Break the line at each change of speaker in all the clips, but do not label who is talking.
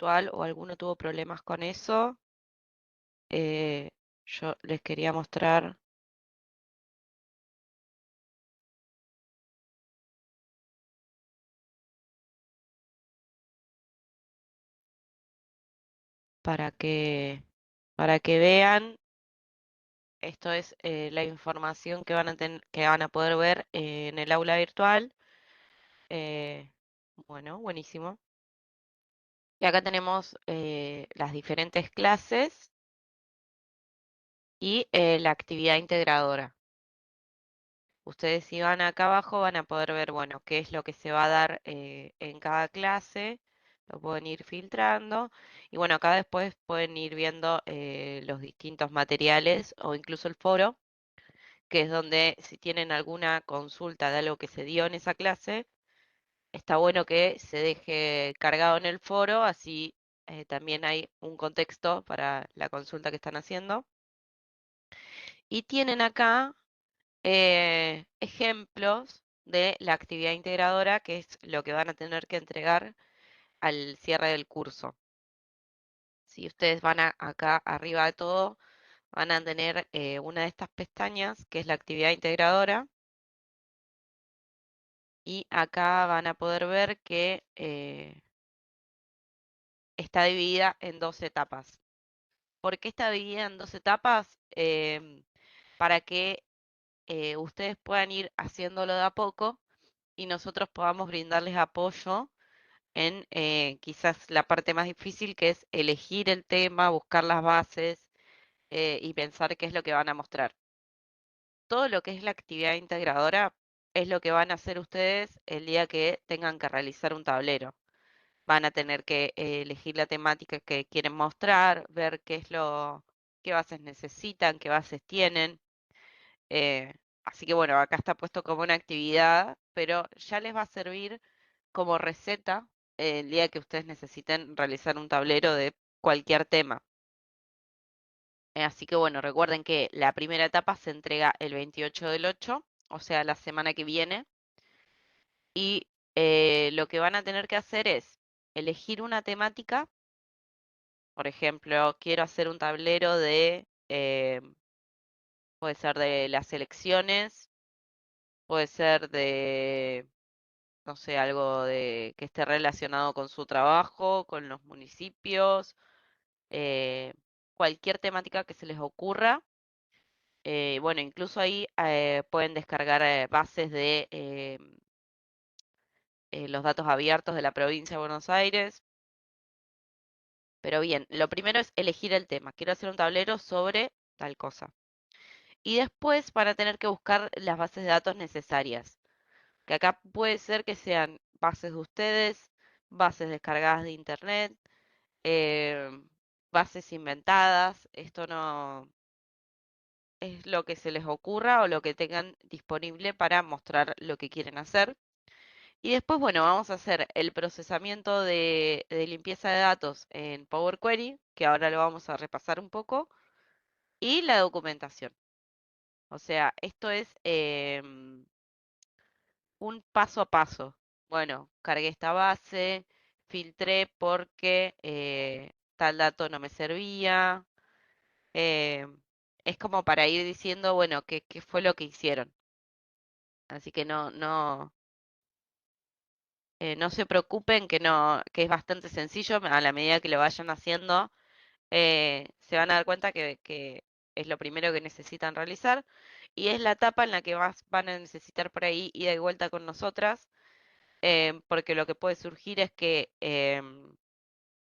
virtual o alguno tuvo problemas con eso, yo les quería mostrar para que, para que vean. Esto es la información que que van a poder ver en el aula virtual. Eh, bueno, buenísimo. Y acá tenemos las diferentes clases y la actividad integradora. Ustedes si van acá abajo van a poder ver, bueno, qué es lo que se va a dar en cada clase. Lo pueden ir filtrando. Y bueno, acá después pueden ir viendo los distintos materiales o incluso el foro, que es donde si tienen alguna consulta de algo que se dio en esa clase, está bueno que se deje cargado en el foro, así también hay un contexto para la consulta que están haciendo. Y tienen acá ejemplos de la actividad integradora, que es lo que van a tener que entregar al cierre del curso. Si ustedes van acá arriba de todo, van a tener una de estas pestañas, que es la actividad integradora, y acá van a poder ver que está dividida en dos etapas. ¿Por qué está dividida en dos etapas? Para que ustedes puedan ir haciéndolo de a poco y nosotros podamos brindarles apoyo en quizás la parte más difícil, que es elegir el tema, buscar las bases y pensar qué es lo que van a mostrar. Todo lo que es la actividad integradora es lo que van a hacer ustedes el día que tengan que realizar un tablero. Van a tener que elegir la temática que quieren mostrar, ver qué bases necesitan, qué bases tienen. eh, Así que bueno, acá está puesto como una actividad, pero ya les va a servir como receta el día que ustedes necesiten realizar un tablero de cualquier tema. Así que bueno, recuerden que la primera etapa se entrega el 28/8, o sea, la semana que viene, y lo que van a tener que hacer es elegir una temática. Por ejemplo, quiero hacer un tablero puede ser de las elecciones, puede ser de, no sé, algo de que esté relacionado con su trabajo, con los municipios, eh, cualquier temática que se les ocurra. Bueno, incluso ahí pueden descargar bases de los datos abiertos de la provincia de Buenos Aires. Pero bien, lo primero es elegir el tema. Quiero hacer un tablero sobre tal cosa. Y después van a tener que buscar las bases de datos necesarias, que acá puede ser que sean bases de ustedes, bases descargadas de internet, eh, bases inventadas. Esto no es lo que se les ocurra o lo que tengan disponible para mostrar lo que quieren hacer. Y después, bueno, vamos a hacer el procesamiento de limpieza de datos en Power Query, que ahora lo vamos a repasar un poco, y la documentación. O sea, esto es un paso a paso. Bueno, cargué esta base, filtré porque tal dato no me servía. eh, es como para ir diciendo, bueno, qué fue lo que hicieron. Así que no se preocupen, que no, que es bastante sencillo. A la medida que lo vayan haciendo, se van a dar cuenta que es lo primero que necesitan realizar. Y es la etapa en la que van a necesitar por ahí ida y vuelta con nosotras, porque lo que puede surgir es que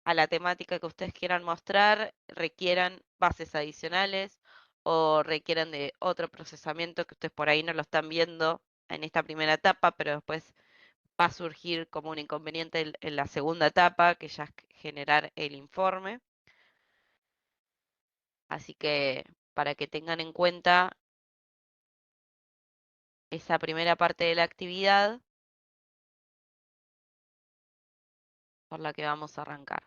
a la temática que ustedes quieran mostrar requieran bases adicionales o requieran de otro procesamiento que ustedes por ahí no lo están viendo en esta primera etapa, pero después va a surgir como un inconveniente en la segunda etapa, que ya es generar el informe. Así que para que tengan en cuenta esa primera parte de la actividad por la que vamos a arrancar.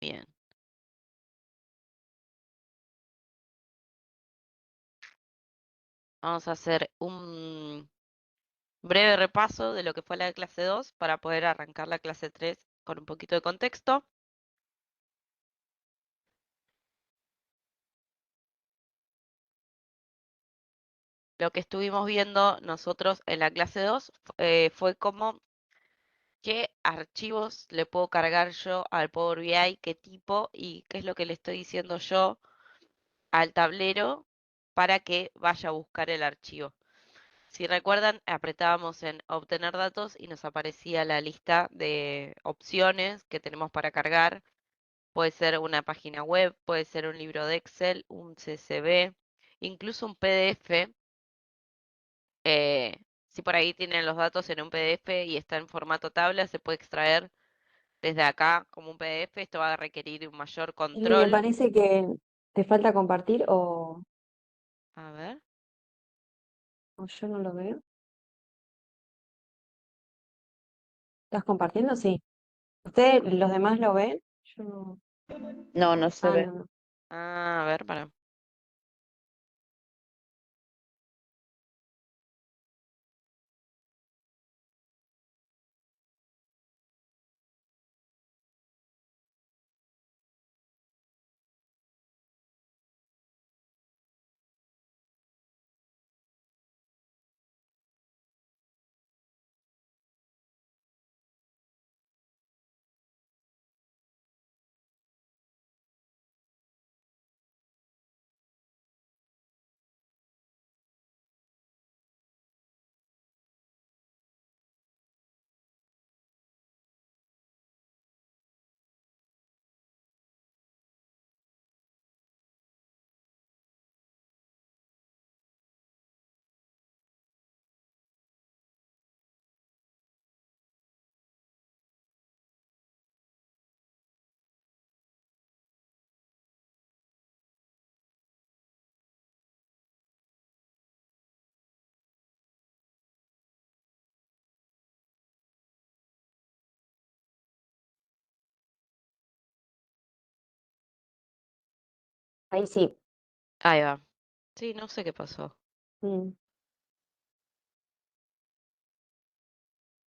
Bien, vamos a hacer un breve repaso de lo que fue la clase 2 para poder arrancar la clase 3 con un poquito de contexto. Lo que estuvimos viendo nosotros en la clase 2 fue cómo qué archivos le puedo cargar yo al Power BI, qué tipo y qué es lo que le estoy diciendo yo al tablero para que vaya a buscar el archivo. Si recuerdan, apretábamos en obtener datos y nos aparecía la lista de opciones que tenemos para cargar. Puede ser una página web, puede ser un libro de Excel, un CSV, incluso un PDF. Si por ahí tienen los datos en un PDF y está en formato tabla, se puede extraer desde acá como un PDF. Esto va a requerir un mayor
Eli, me
control.
parece que te falta compartir
A ver,
o yo no lo veo. ¿Estás compartiendo? Sí. ¿Ustedes, los demás lo ven? Yo no.
No, no se
Ah,
ve.
no, no.
a ver, para.
Ahí sí.
Ahí va. Sí, no sé qué pasó.
Mm.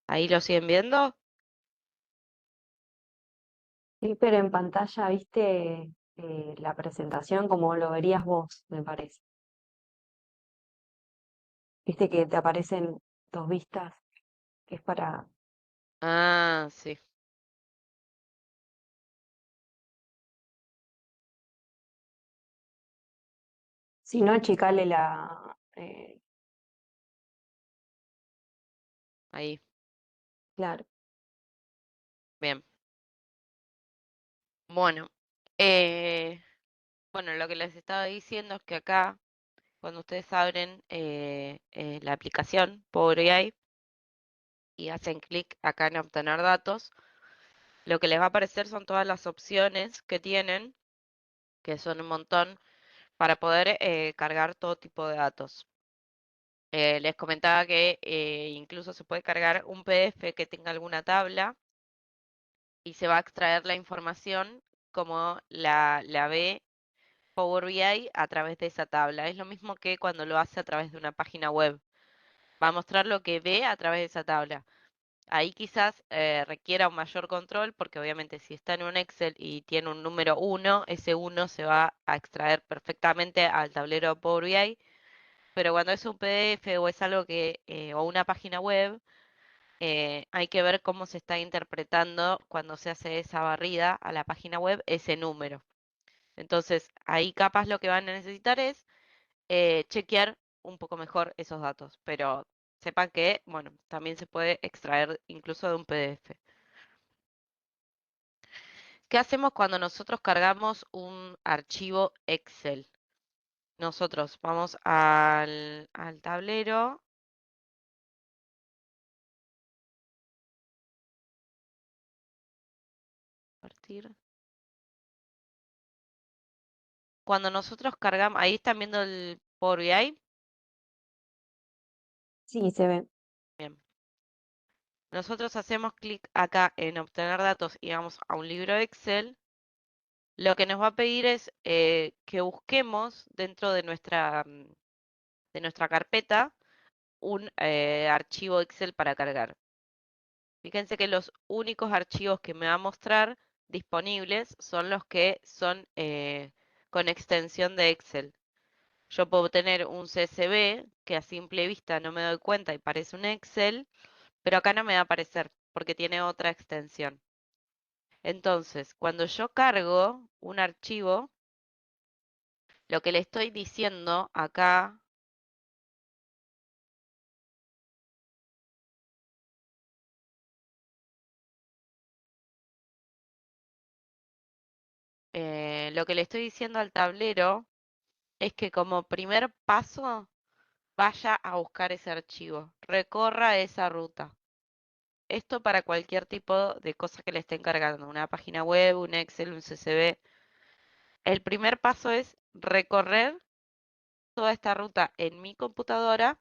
¿Ahí lo siguen viendo?
Sí, pero en pantalla, viste, la presentación como lo verías vos, me parece. Viste que te aparecen dos vistas, que es para,
Ah, sí,
si no, achicale
ahí.
claro.
Bien. Bueno, eh, bueno, lo que les estaba diciendo es que acá, cuando ustedes abren la aplicación Power BI y hacen clic acá en obtener datos, lo que les va a aparecer son todas las opciones que tienen, que son un montón, para poder cargar todo tipo de datos. Les comentaba que incluso se puede cargar un PDF que tenga alguna tabla y se va a extraer la información como la ve Power BI a través de esa tabla. Es lo mismo que cuando lo hace a través de una página web. Va a mostrar lo que ve a través de esa tabla. Ahí quizás requiera un mayor control porque obviamente si está en un Excel y tiene un número uno, ese uno se va a extraer perfectamente al tablero de Power BI, pero cuando es un PDF o es algo que, o una página web, hay que ver cómo se está interpretando cuando se hace esa barrida a la página web ese número. Entonces, ahí capaz lo que van a necesitar es chequear un poco mejor esos datos, pero sepan que, bueno, también se puede extraer incluso de un PDF. ¿Qué hacemos cuando nosotros cargamos un archivo Excel? Nosotros vamos al tablero, partir. Cuando nosotros cargamos, ahí están viendo el Power BI.
Sí, se ve.
Bien. Nosotros hacemos clic acá en obtener datos y vamos a un libro Excel. Lo que nos va a pedir es que busquemos dentro de nuestra carpeta un archivo Excel para cargar. Fíjense que los únicos archivos que me va a mostrar disponibles son los que son con extensión de Excel. Yo puedo tener un CSV que a simple vista no me doy cuenta y parece un Excel, pero acá no me va a aparecer porque tiene otra extensión. Entonces, cuando yo cargo un archivo, lo que le estoy diciendo acá, lo que le estoy diciendo al tablero es que como primer paso vaya a buscar ese archivo, recorra esa ruta. Esto para cualquier tipo de cosa que le esté encargando, una página web, un Excel, un CSV. El primer paso es recorrer toda esta ruta en mi computadora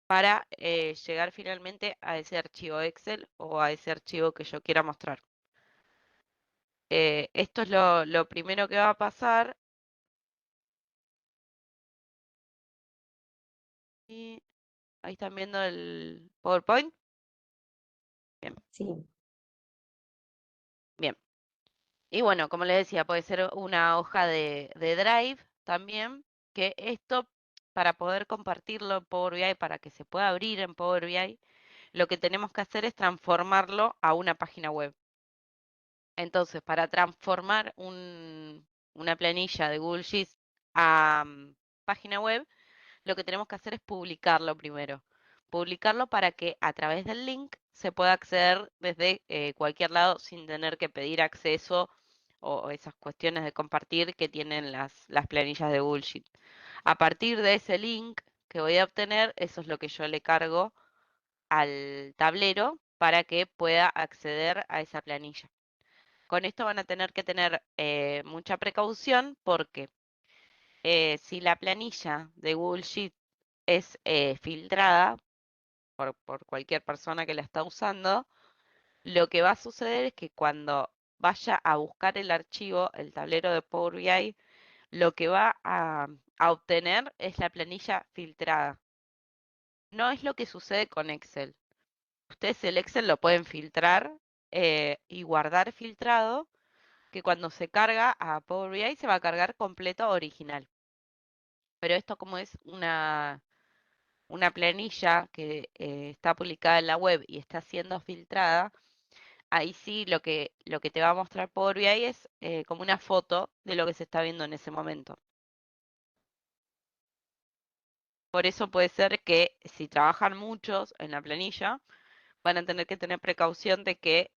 para llegar finalmente a ese archivo Excel o a ese archivo que yo quiera mostrar. Esto es lo primero que va a pasar. Y ahí están viendo el PowerPoint. Bien,
Sí,
bien. Y bueno, como les decía, puede ser una hoja de Drive también, que esto para poder compartirlo en Power BI, para que se pueda abrir en Power BI, lo que tenemos que hacer es transformarlo a una página web. Entonces, para transformar una planilla de Google Sheets a página web, lo que tenemos que hacer es publicarlo primero. Publicarlo para que a través del link se pueda acceder desde cualquier lado sin tener que pedir acceso o esas cuestiones de compartir que tienen las planillas de Google Sheet. A partir de ese link que voy a obtener, eso es lo que yo le cargo al tablero para que pueda acceder a esa planilla. Con esto van a tener que tener mucha precaución porque si la planilla de Google Sheet es filtrada por cualquier persona que la está usando, lo que va a suceder es que cuando vaya a buscar el archivo, el tablero de Power BI, lo que va a obtener es la planilla filtrada. No es lo que sucede con Excel. Ustedes el Excel lo pueden filtrar y guardar filtrado, que cuando se carga a Power BI se va a cargar completo original. Pero esto como es una planilla que está publicada en la web y está siendo filtrada, ahí sí lo que te va a mostrar Power BI es como una foto de lo que se está viendo en ese momento. Por eso puede ser que si trabajan muchos en la planilla, van a tener que tener precaución de que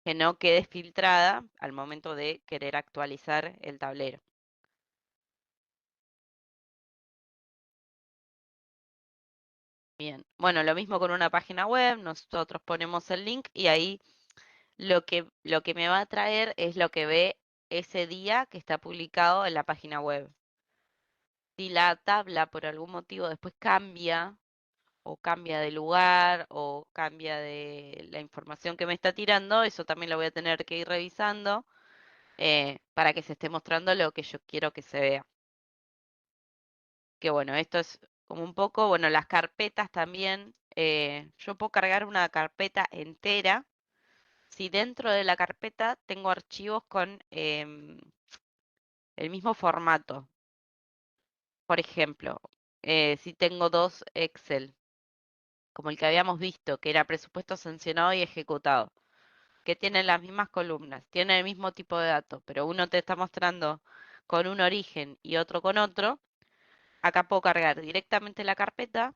no quede filtrada al momento de querer actualizar el tablero. Bien, bueno, lo mismo con una página web, nosotros ponemos el link y ahí lo que me va a traer es lo que ve ese día que está publicado en la página web. Si la tabla por algún motivo después cambia, o cambia de lugar, o cambia de la información que me está tirando, eso también lo voy a tener que ir revisando para que se esté mostrando lo que yo quiero que se vea. Que bueno, esto es como un poco, bueno, las carpetas también. Yo puedo cargar una carpeta entera si dentro de la carpeta tengo archivos con el mismo formato. Por ejemplo, si tengo dos Excel, como el que habíamos visto, que era presupuesto sancionado y ejecutado, que tienen las mismas columnas, tienen el mismo tipo de datos, pero uno te está mostrando con un origen y otro con otro, acá puedo cargar directamente la carpeta.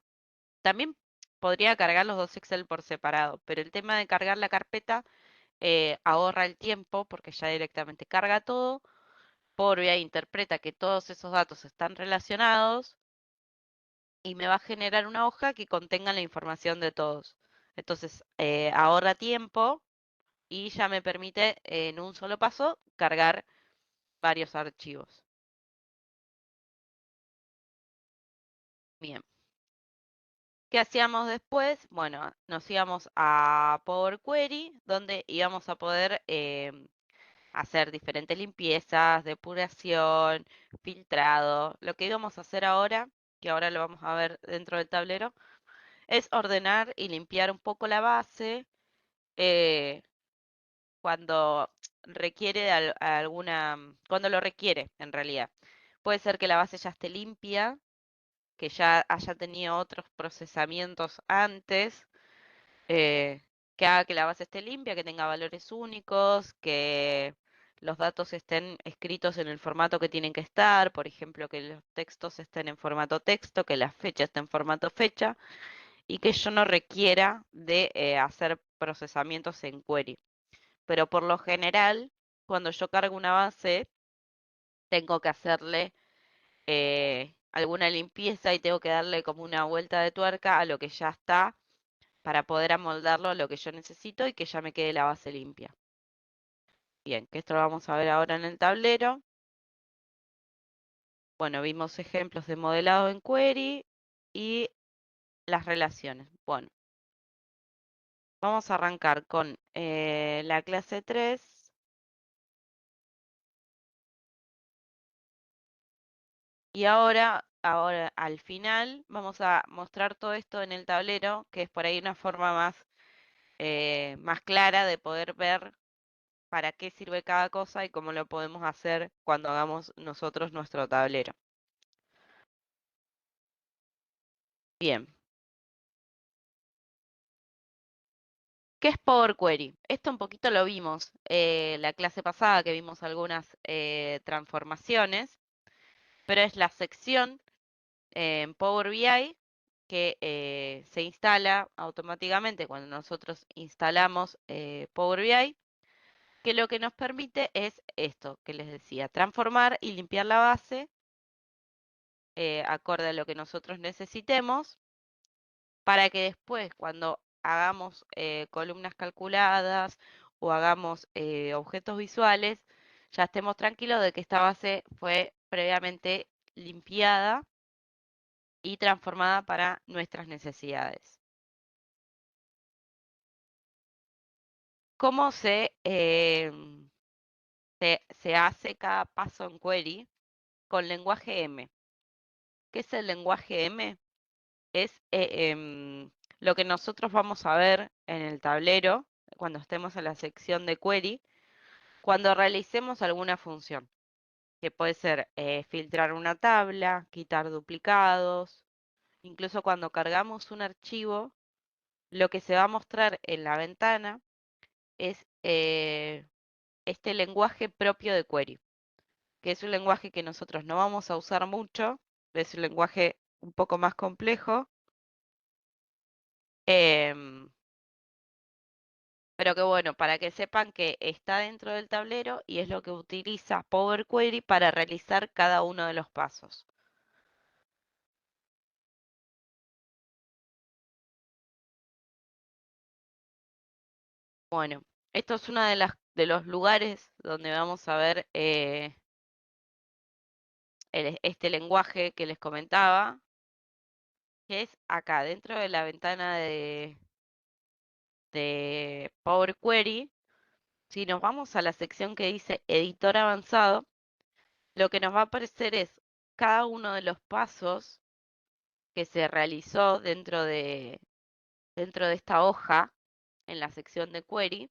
También podría cargar los dos Excel por separado, pero el tema de cargar la carpeta ahorra el tiempo porque ya directamente carga todo. Power BI interpreta que todos esos datos están relacionados y me va a generar una hoja que contenga la información de todos. Entonces, ahorra tiempo y ya me permite en un solo paso cargar varios archivos. Bien. ¿Qué hacíamos después? Bueno, nos íbamos a Power Query, donde íbamos a poder hacer diferentes limpiezas, depuración, filtrado. Lo que íbamos a hacer ahora, que ahora lo vamos a ver dentro del tablero, Es ordenar y limpiar un poco la base eh, cuando requiere cuando lo requiere en realidad. Puede ser que la base ya esté limpia, que ya haya tenido otros procesamientos antes, eh, que haga que la base esté limpia, que tenga valores únicos, que los datos estén escritos en el formato que tienen que estar, por ejemplo, que los textos estén en formato texto, que la fecha esté en formato fecha, y que yo no requiera de hacer procesamientos en query. Pero por lo general, cuando yo cargo una base, tengo que hacerle alguna limpieza y tengo que darle como una vuelta de tuerca a lo que ya está para poder amoldarlo a lo que yo necesito y que ya me quede la base limpia. Bien, que esto lo vamos a ver ahora en el tablero. Bueno, vimos ejemplos de modelado en query y las relaciones. Bueno, vamos a arrancar con la clase 3. Y ahora al final vamos a mostrar todo esto en el tablero, que es por ahí una forma más clara de poder ver para qué sirve cada cosa y cómo lo podemos hacer cuando hagamos nosotros nuestro tablero. Bien, ¿qué es Power Query? Esto un poquito lo vimos la clase pasada que vimos algunas transformaciones, pero es la sección en Power BI que se instala automáticamente cuando nosotros instalamos Power BI, que lo que nos permite es esto que les decía, transformar y limpiar la base acorde a lo que nosotros necesitemos, para que después cuando hagamos columnas calculadas o hagamos objetos visuales, ya estemos tranquilos de que esta base fue previamente limpiada y transformada para nuestras necesidades. ¿Cómo se hace cada paso en query? Con lenguaje M. ¿Qué es el lenguaje M? Es lo que nosotros vamos a ver en el tablero cuando estemos en la sección de query, cuando realicemos alguna función, que puede ser filtrar una tabla, quitar duplicados, incluso cuando cargamos un archivo, lo que se va a mostrar en la ventana es este lenguaje propio de query, que es un lenguaje que nosotros no vamos a usar mucho, es un lenguaje un poco más complejo, em, pero que bueno, para que sepan que está dentro del tablero y es lo que utiliza Power Query para realizar cada uno de los pasos. Bueno, esto es uno de los lugares donde vamos a ver este lenguaje que les comentaba, que es acá dentro de la ventana de Power Query. Si nos vamos a la sección que dice editor avanzado, lo que nos va a aparecer es cada uno de los pasos que se realizó dentro de esta hoja en la sección de query,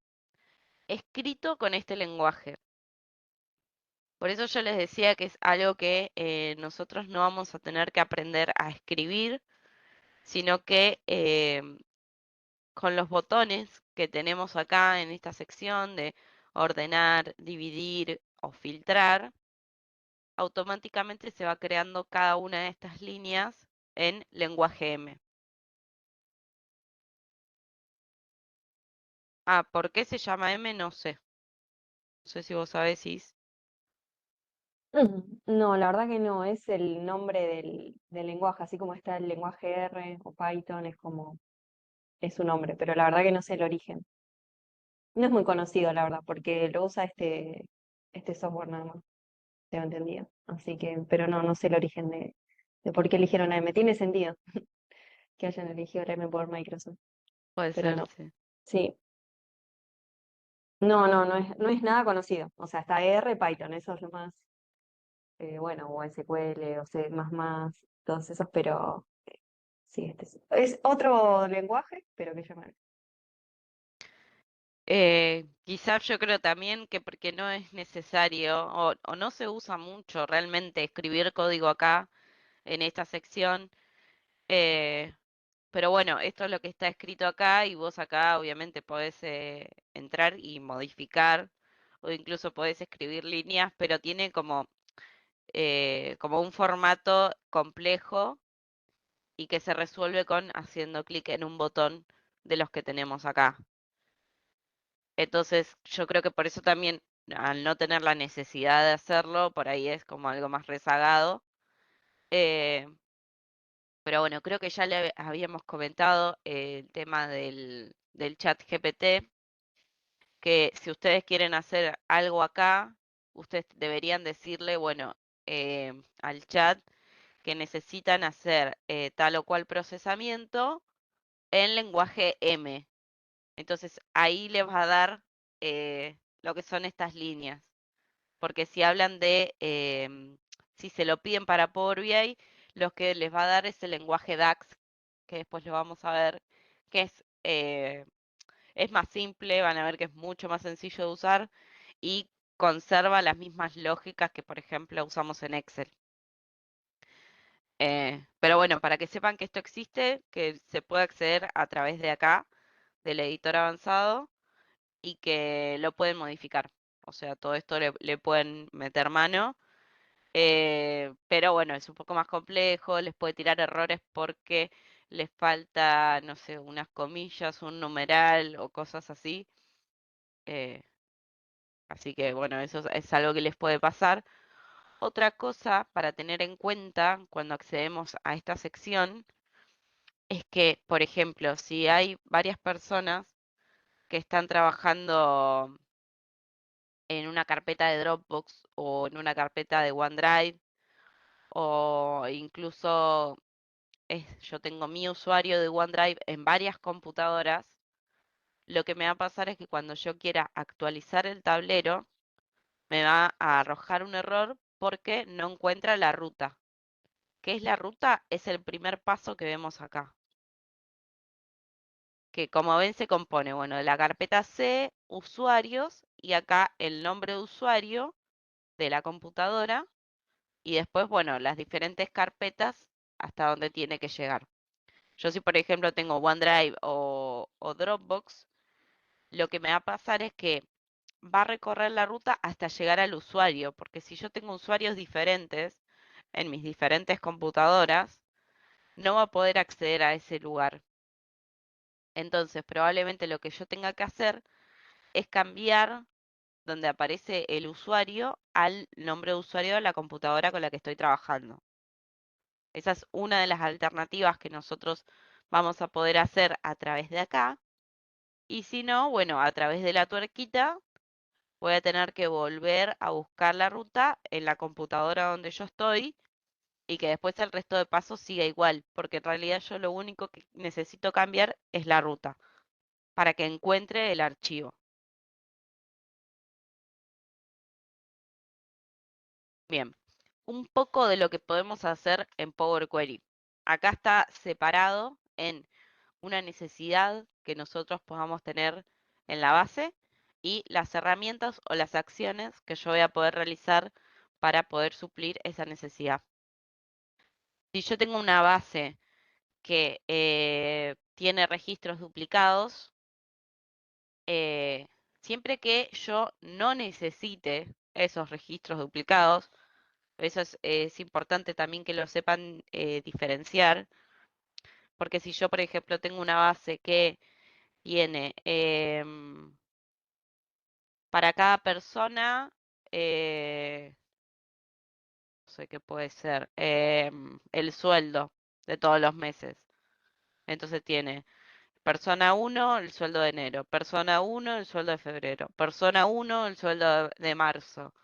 escrito con este lenguaje. Por eso yo les decía que es algo que nosotros no vamos a tener que aprender a escribir, sino que con los botones que tenemos acá en esta sección de ordenar, dividir o filtrar, automáticamente se va creando cada una de estas líneas en lenguaje M. Ah, ¿por qué se llama M? No sé. No sé si vos sabés, Is.
No, la verdad que no, es el nombre del lenguaje, así como está el lenguaje R o Python, es su nombre, pero la verdad que no sé el origen. No es muy conocido, la verdad, porque lo usa este software nada más, tengo entendido. Así que, pero no sé el origen de por qué eligieron AM. Tiene sentido que hayan elegido el AM por Microsoft,
Puede
pero
ser,
no.
sí.
Sí, no es nada conocido. O sea, está R, Python, eso es lo más, bueno, o SQL, o C++, todos esos, pero Sí, es otro lenguaje, pero que yo me...
Quizás yo creo también que porque no es necesario o no se usa mucho realmente escribir código acá en esta sección. eh, pero bueno, esto es lo que está escrito acá y vos acá obviamente podés entrar y modificar o incluso podés escribir líneas, pero tiene como un formato complejo y que se resuelve con haciendo clic en un botón de los que tenemos acá. Entonces, yo creo que por eso también, al no tener la necesidad de hacerlo, por ahí es como algo más rezagado. Eh, pero bueno, creo que ya le habíamos comentado el tema del chat GPT, que si ustedes quieren hacer algo acá, ustedes deberían decirle, bueno, al chat que necesitan hacer tal o cual procesamiento en lenguaje M. Entonces ahí les va a dar lo que son estas líneas. Porque si hablan de, si se lo piden para Power BI, lo que les va a dar es el lenguaje DAX, que después lo vamos a ver, que es más simple, van a ver que es mucho más sencillo de usar y conserva las mismas lógicas que, por ejemplo, usamos en Excel. Pero bueno, para que sepan que esto existe, que se puede acceder a través de acá, del editor avanzado, y que lo pueden modificar. O sea, todo esto le pueden meter mano. Pero bueno, es un poco más complejo, les puede tirar errores porque les falta, no sé, unas comillas, un numeral o cosas así. eh, Así que bueno, eso es algo que les puede pasar. Otra cosa para tener en cuenta cuando accedemos a esta sección es que, por ejemplo, si hay varias personas que están trabajando en una carpeta de Dropbox o en una carpeta de OneDrive o incluso yo tengo mi usuario de OneDrive en varias computadoras, lo que me va a pasar es que cuando yo quiera actualizar el tablero, me va a arrojar un error porque no encuentra la ruta. ¿Qué es la ruta? Es el primer paso que vemos acá, que como ven se compone, bueno, de la carpeta C, usuarios, y acá el nombre de usuario de la computadora, y después, bueno, las diferentes carpetas hasta donde tiene que llegar. Yo si por ejemplo tengo OneDrive o Dropbox, lo que me va a pasar es que va a recorrer la ruta hasta llegar al usuario, porque si yo tengo usuarios diferentes en mis diferentes computadoras, no va a poder acceder a ese lugar. Entonces, probablemente lo que yo tenga que hacer es cambiar donde aparece el usuario al nombre de usuario de la computadora con la que estoy trabajando. Esa es una de las alternativas que nosotros vamos a poder hacer a través de acá. Y si no, bueno, a través de la tuerquita voy a tener que volver a buscar la ruta en la computadora donde yo estoy y que después el resto de pasos siga igual, porque en realidad yo lo único que necesito cambiar es la ruta para que encuentre el archivo. Bien, un poco de lo que podemos hacer en Power Query. Acá está separado en una necesidad que nosotros podamos tener en la base y las herramientas o las acciones que yo voy a poder realizar para poder suplir esa necesidad. Si yo tengo una base que tiene registros duplicados, siempre que yo no necesite esos registros duplicados, eso es importante también que lo sepan diferenciar, porque si yo, por ejemplo, tengo una base que tiene para cada persona, no sé qué puede ser, el sueldo de todos los meses. Entonces tiene persona uno el sueldo de enero, persona uno el sueldo de febrero, persona uno el sueldo de marzo.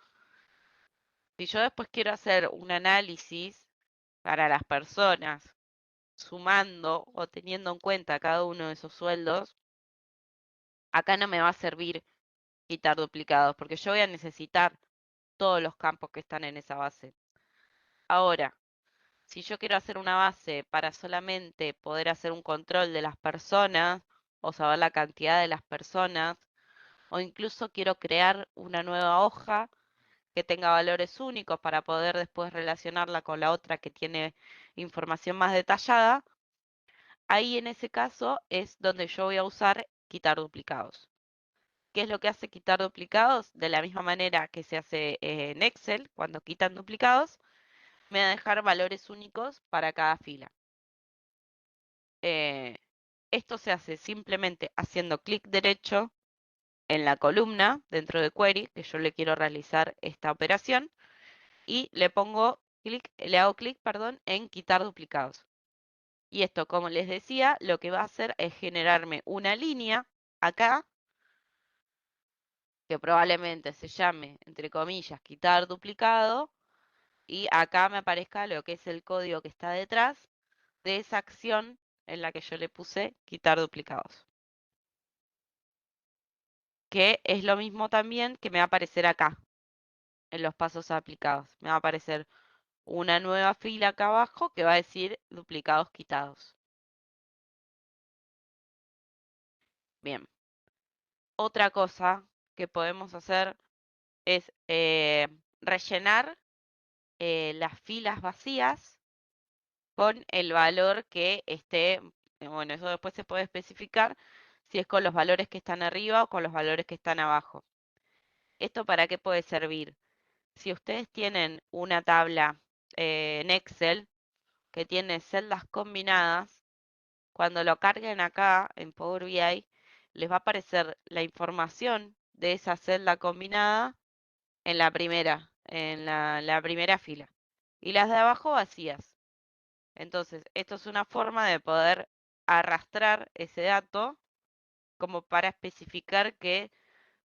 Si yo después quiero hacer un análisis para las personas, sumando o teniendo en cuenta cada uno de esos sueldos, acá no me va a servir quitar duplicados, porque yo voy a necesitar todos los campos que están en esa base. Ahora, si yo quiero hacer una base para solamente poder hacer un control de las personas o saber la cantidad de las personas, o incluso quiero crear una nueva hoja que tenga valores únicos para poder después relacionarla con la otra que tiene información más detallada, ahí en ese caso es donde yo voy a usar quitar duplicados. ¿Qué es lo que hace quitar duplicados? De la misma manera que se hace en Excel, cuando quitan duplicados, me va a dejar valores únicos para cada fila. Eh, Esto se hace simplemente haciendo clic derecho en la columna dentro de Query, que yo le quiero realizar esta operación, y le hago clic, perdón, en quitar duplicados. Y esto, como les decía, lo que va a hacer es generarme una línea acá, que probablemente se llame, entre comillas, quitar duplicado, y acá me aparezca lo que es el código que está detrás de esa acción en la que yo le puse quitar duplicados. Que es lo mismo también que me va a aparecer acá, en los pasos aplicados. Me va a aparecer una nueva fila acá abajo que va a decir duplicados quitados. Bien, otra cosa que podemos hacer es rellenar las filas vacías con el valor que esté, bueno, eso después se puede especificar si es con los valores que están arriba o con los valores que están abajo. ¿Esto para qué puede servir? Si ustedes tienen una tabla en Excel que tiene celdas combinadas, cuando lo carguen acá en Power BI, les va a aparecer la información de esa celda combinada en la primera fila. Y las de abajo vacías. Entonces, esto es una forma de poder arrastrar ese dato como para especificar que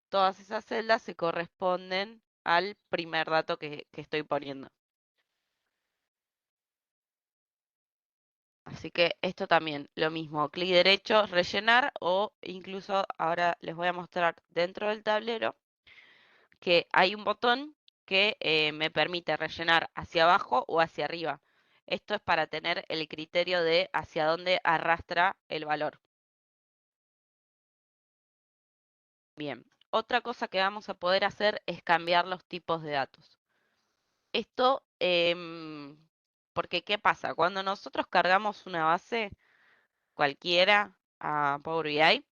todas esas celdas se corresponden al primer dato que estoy poniendo. Así que esto también, lo mismo, clic derecho, rellenar o incluso ahora les voy a mostrar dentro del tablero que hay un botón que me permite rellenar hacia abajo o hacia arriba. Esto es para tener el criterio de hacia dónde arrastra el valor. Bien, otra cosa que vamos a poder hacer es cambiar los tipos de datos. Esto, porque ¿qué pasa? Cuando nosotros cargamos una base cualquiera a Power BI,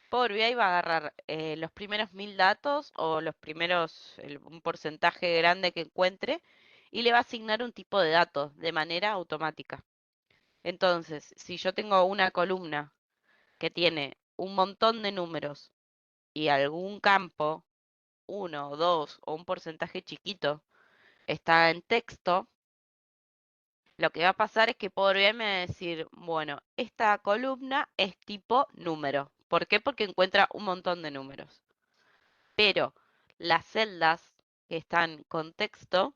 Power BI va a agarrar los primeros 1000 datos o un porcentaje grande que encuentre y le va a asignar un tipo de datos de manera automática. Entonces, si yo tengo una columna que tiene un montón de números y algún campo, uno, dos o un porcentaje chiquito, está en texto, lo que va a pasar es que Power BI me va a decir, bueno, esta columna es tipo número. ¿Por qué? Porque encuentra un montón de números. Pero las celdas que están con texto,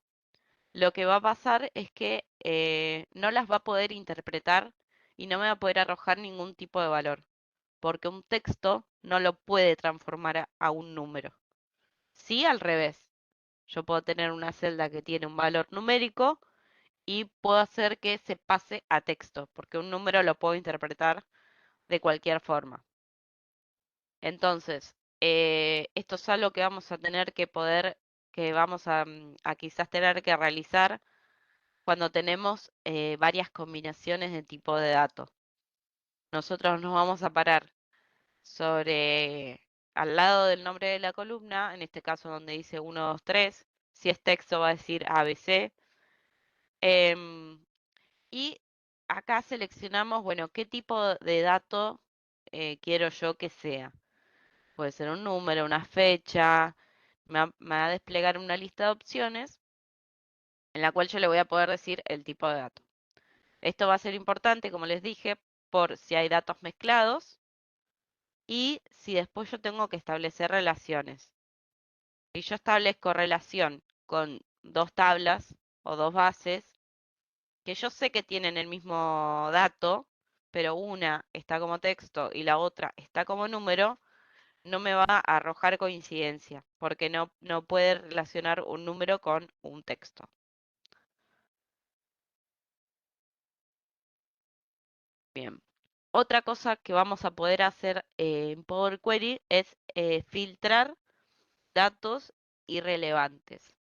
lo que va a pasar es que no las va a poder interpretar y no me va a poder arrojar ningún tipo de valor, porque un texto no lo puede transformar a un número. Sí, al revés. Yo puedo tener una celda que tiene un valor numérico y puedo hacer que se pase a texto, porque un número lo puedo interpretar de cualquier forma. Entonces, esto es algo que vamos a tener que poder, que vamos a quizás tener que realizar cuando tenemos varias combinaciones de tipo de datos. Nosotros nos vamos a parar al lado del nombre de la columna, en este caso donde dice 1, 2, 3, si es texto va a decir ABC, em, y acá seleccionamos, bueno, qué tipo de dato quiero yo que sea. Puede ser un número, una fecha, me va a desplegar una lista de opciones en la cual yo le voy a poder decir el tipo de dato. Esto va a ser importante, como les dije, por si hay datos mezclados y si después yo tengo que establecer relaciones. Si yo establezco relación con dos tablas o dos bases, que yo sé que tienen el mismo dato, pero una está como texto y la otra está como número, no me va a arrojar coincidencia, porque no puede relacionar un número con un texto. Bien. Otra cosa que vamos a poder hacer en Power Query es filtrar datos irrelevantes.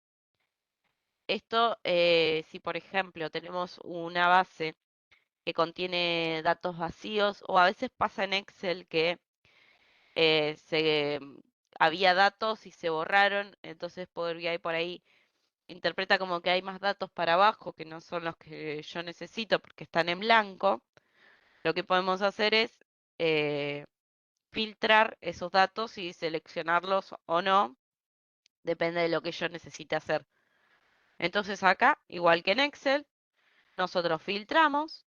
Esto, si por ejemplo tenemos una base que contiene datos vacíos, o a veces pasa en Excel que había datos y se borraron, entonces Power BI por ahí interpreta como que hay más datos para abajo que no son los que yo necesito porque están en blanco. Lo que podemos hacer es eh, filtrar esos datos y seleccionarlos o no, depende de lo que yo necesite hacer. Entonces acá, igual que en Excel, nosotros filtramos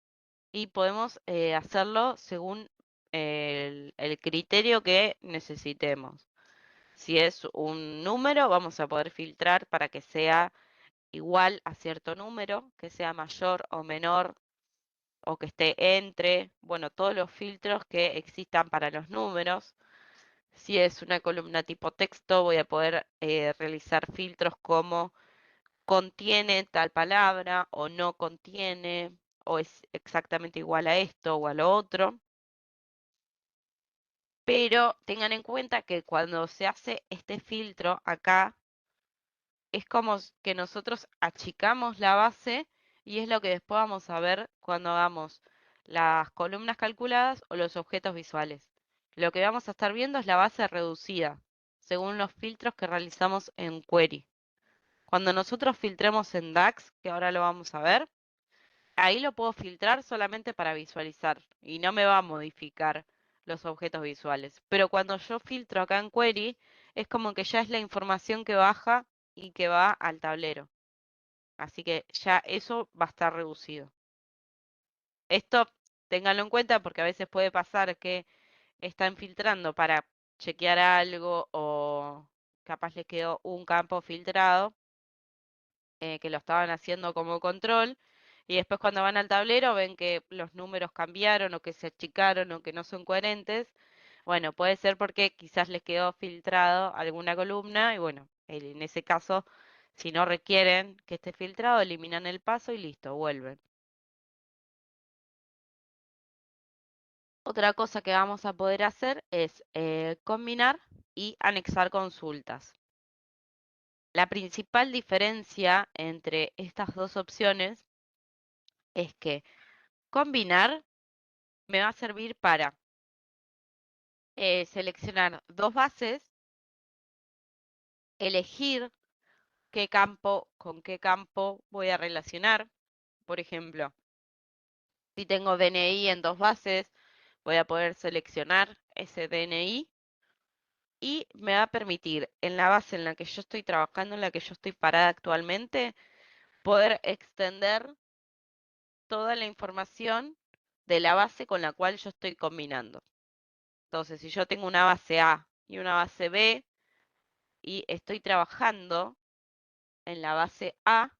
y podemos hacerlo según el criterio que necesitemos. Si es un número, vamos a poder filtrar para que sea igual a cierto número, que sea mayor o menor, o que esté entre, bueno, todos los filtros que existan para los números. Si es una columna tipo texto, voy a poder realizar filtros como contiene tal palabra o no contiene, o es exactamente igual a esto o a lo otro. Pero tengan en cuenta que cuando se hace este filtro acá, es como que nosotros achicamos la base y es lo que después vamos a ver cuando hagamos las columnas calculadas o los objetos visuales. Lo que vamos a estar viendo es la base reducida, según los filtros que realizamos en Query. Cuando nosotros filtremos en DAX, que ahora lo vamos a ver, ahí lo puedo filtrar solamente para visualizar y no me va a modificar los objetos visuales. Pero cuando yo filtro acá en Query, es como que ya es la información que baja y que va al tablero. Así que ya eso va a estar reducido. Esto ténganlo en cuenta porque a veces puede pasar que están filtrando para chequear algo o capaz les quedó un campo filtrado que lo estaban haciendo como control y después cuando van al tablero ven que los números cambiaron o que se achicaron o que no son coherentes. Bueno, puede ser porque quizás les quedó filtrado alguna columna y bueno, en ese caso, si no requieren que esté filtrado, eliminan el paso y listo, vuelven. Otra cosa que vamos a poder hacer es combinar y anexar consultas. La principal diferencia entre estas dos opciones es que combinar me va a servir para seleccionar dos bases, elegir qué campo con qué campo voy a relacionar. Por ejemplo, si tengo DNI en dos bases, voy a poder seleccionar ese DNI y me va a permitir en la base en la que yo estoy trabajando, en la que yo estoy parada actualmente, poder extender toda la información de la base con la cual yo estoy combinando. Entonces, si yo tengo una base A y una base B y estoy trabajando en la base A,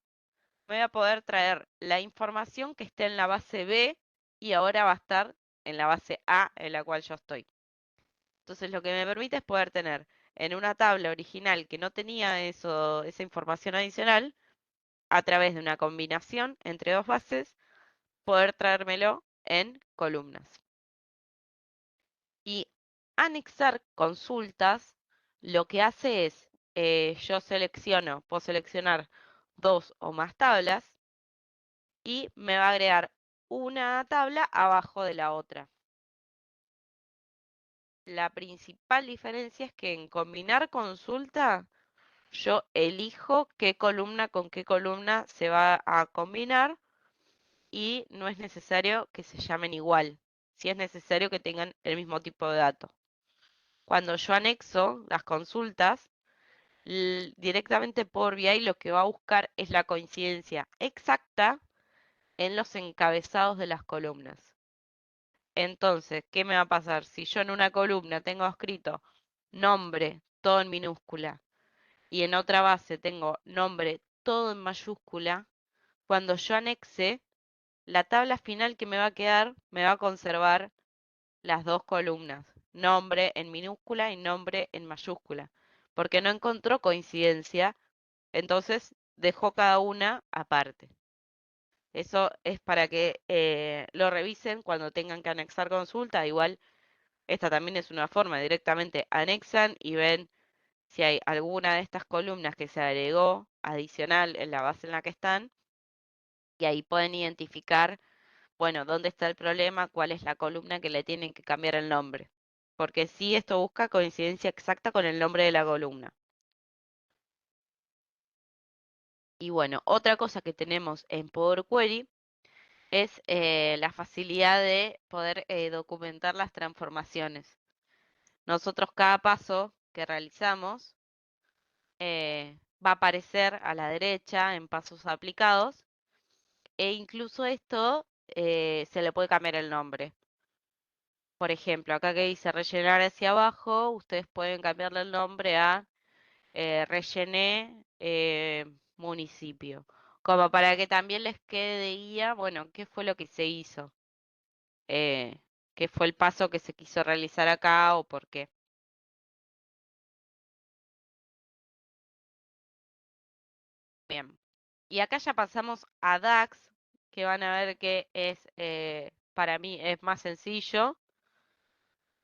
me voy a poder traer la información que esté en la base B y ahora va a estar en la base A en la cual yo estoy. Entonces, lo que me permite es poder tener en una tabla original que no tenía esa información adicional, a través de una combinación entre dos bases, poder traérmelo en columnas. Y anexar consultas, lo que hace es, puedo seleccionar dos o más tablas y me va a agregar una tabla abajo de la otra. La principal diferencia es que en combinar consulta, yo elijo qué columna con qué columna se va a combinar y no es necesario que se llamen igual, si es necesario que tengan el mismo tipo de datos. Cuando yo anexo las consultas, directamente por BI lo que va a buscar es la coincidencia exacta en los encabezados de las columnas. Entonces, ¿qué me va a pasar? Si yo en una columna tengo escrito nombre, todo en minúscula, y en otra base tengo nombre, todo en mayúscula, cuando yo anexe, la tabla final que me va a quedar me va a conservar las dos columnas, nombre en minúscula y nombre en mayúscula, porque no encontró coincidencia, entonces dejó cada una aparte. Eso es para que lo revisen cuando tengan que anexar consulta. Igual, esta también es una forma, directamente anexan y ven si hay alguna de estas columnas que se agregó adicional en la base en la que están, y ahí pueden identificar, bueno, dónde está el problema, cuál es la columna que le tienen que cambiar el nombre. Porque sí, esto busca coincidencia exacta con el nombre de la columna. Y bueno, otra cosa que tenemos en Power Query es la facilidad de poder documentar las transformaciones. Nosotros cada paso que realizamos va a aparecer a la derecha en pasos aplicados, e incluso esto se le puede cambiar el nombre. Por ejemplo, acá que dice rellenar hacia abajo, ustedes pueden cambiarle el nombre a rellené municipio, como para que también les quede de guía, bueno, qué fue lo que se hizo, eh, qué fue el paso que se quiso realizar acá o por qué. Bien, y acá ya pasamos a DAX, que van a ver que es, para mí, es más sencillo,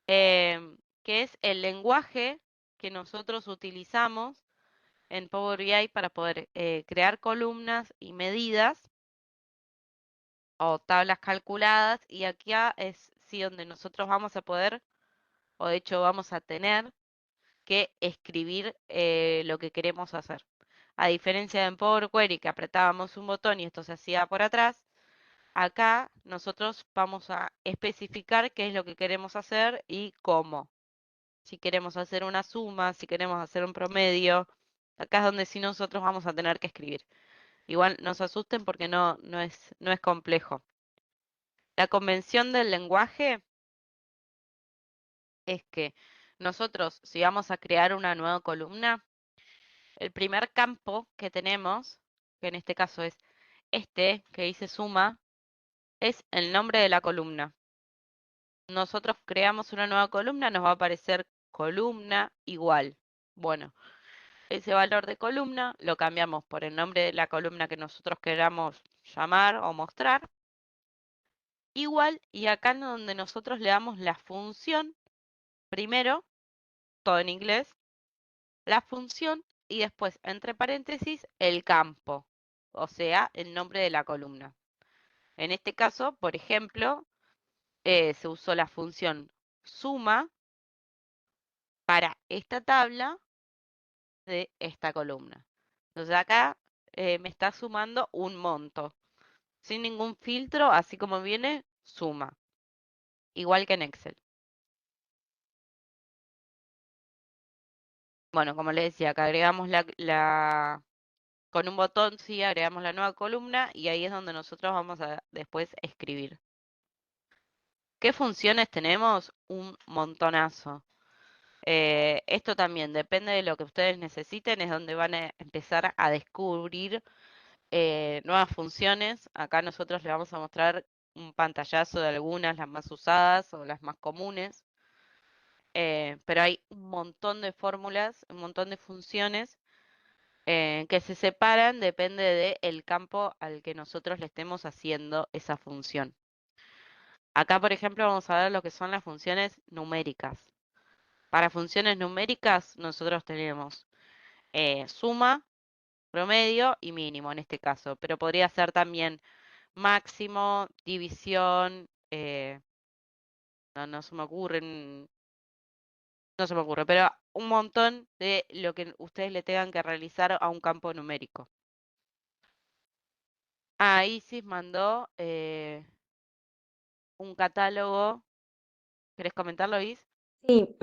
que es el lenguaje que nosotros utilizamos en Power BI para poder crear columnas y medidas o tablas calculadas, y aquí es sí donde nosotros vamos a poder, o de hecho vamos a tener que escribir lo que queremos hacer. A diferencia de en Power Query, que apretábamos un botón y esto se hacía por atrás, acá nosotros vamos a especificar qué es lo que queremos hacer y cómo. Si queremos hacer una suma, si queremos hacer un promedio, acá es donde sí nosotros vamos a tener que escribir. Igual no se asusten porque no es complejo. La convención del lenguaje es que nosotros, si vamos a crear una nueva columna, el primer campo que tenemos, que en este caso es este, que dice suma, es el nombre de la columna. Nosotros creamos una nueva columna, nos va a aparecer columna igual. Bueno, ese valor de columna lo cambiamos por el nombre de la columna que nosotros queramos llamar o mostrar. Igual, y acá es donde nosotros le damos la función, primero, todo en inglés, la función y después, entre paréntesis, el campo, o sea, el nombre de la columna. En este caso, por ejemplo, se usó la función suma para esta tabla de esta columna. Entonces acá me está sumando un monto, sin ningún filtro, así como viene, suma, igual que en Excel. Bueno, como les decía, acá agregamos con un botón, sí, agregamos la nueva columna y ahí es donde nosotros vamos a después escribir. ¿Qué funciones tenemos? Un montonazo. Esto también depende de lo que ustedes necesiten, es donde van a empezar a descubrir nuevas funciones. Acá nosotros les vamos a mostrar un pantallazo de algunas, las más usadas o las más comunes. Pero hay un montón de fórmulas, un montón de funciones que se separan, depende del campo al que nosotros le estemos haciendo esa función. Acá, por ejemplo, vamos a ver lo que son las funciones numéricas. Para funciones numéricas, nosotros tenemos suma, promedio y mínimo en este caso, pero podría ser también máximo, división, no se me ocurren, no se me ocurre, pero un montón de lo que ustedes le tengan que realizar a un campo numérico. Ah, Isis mandó un catálogo. ¿Querés comentarlo, Is?
Sí,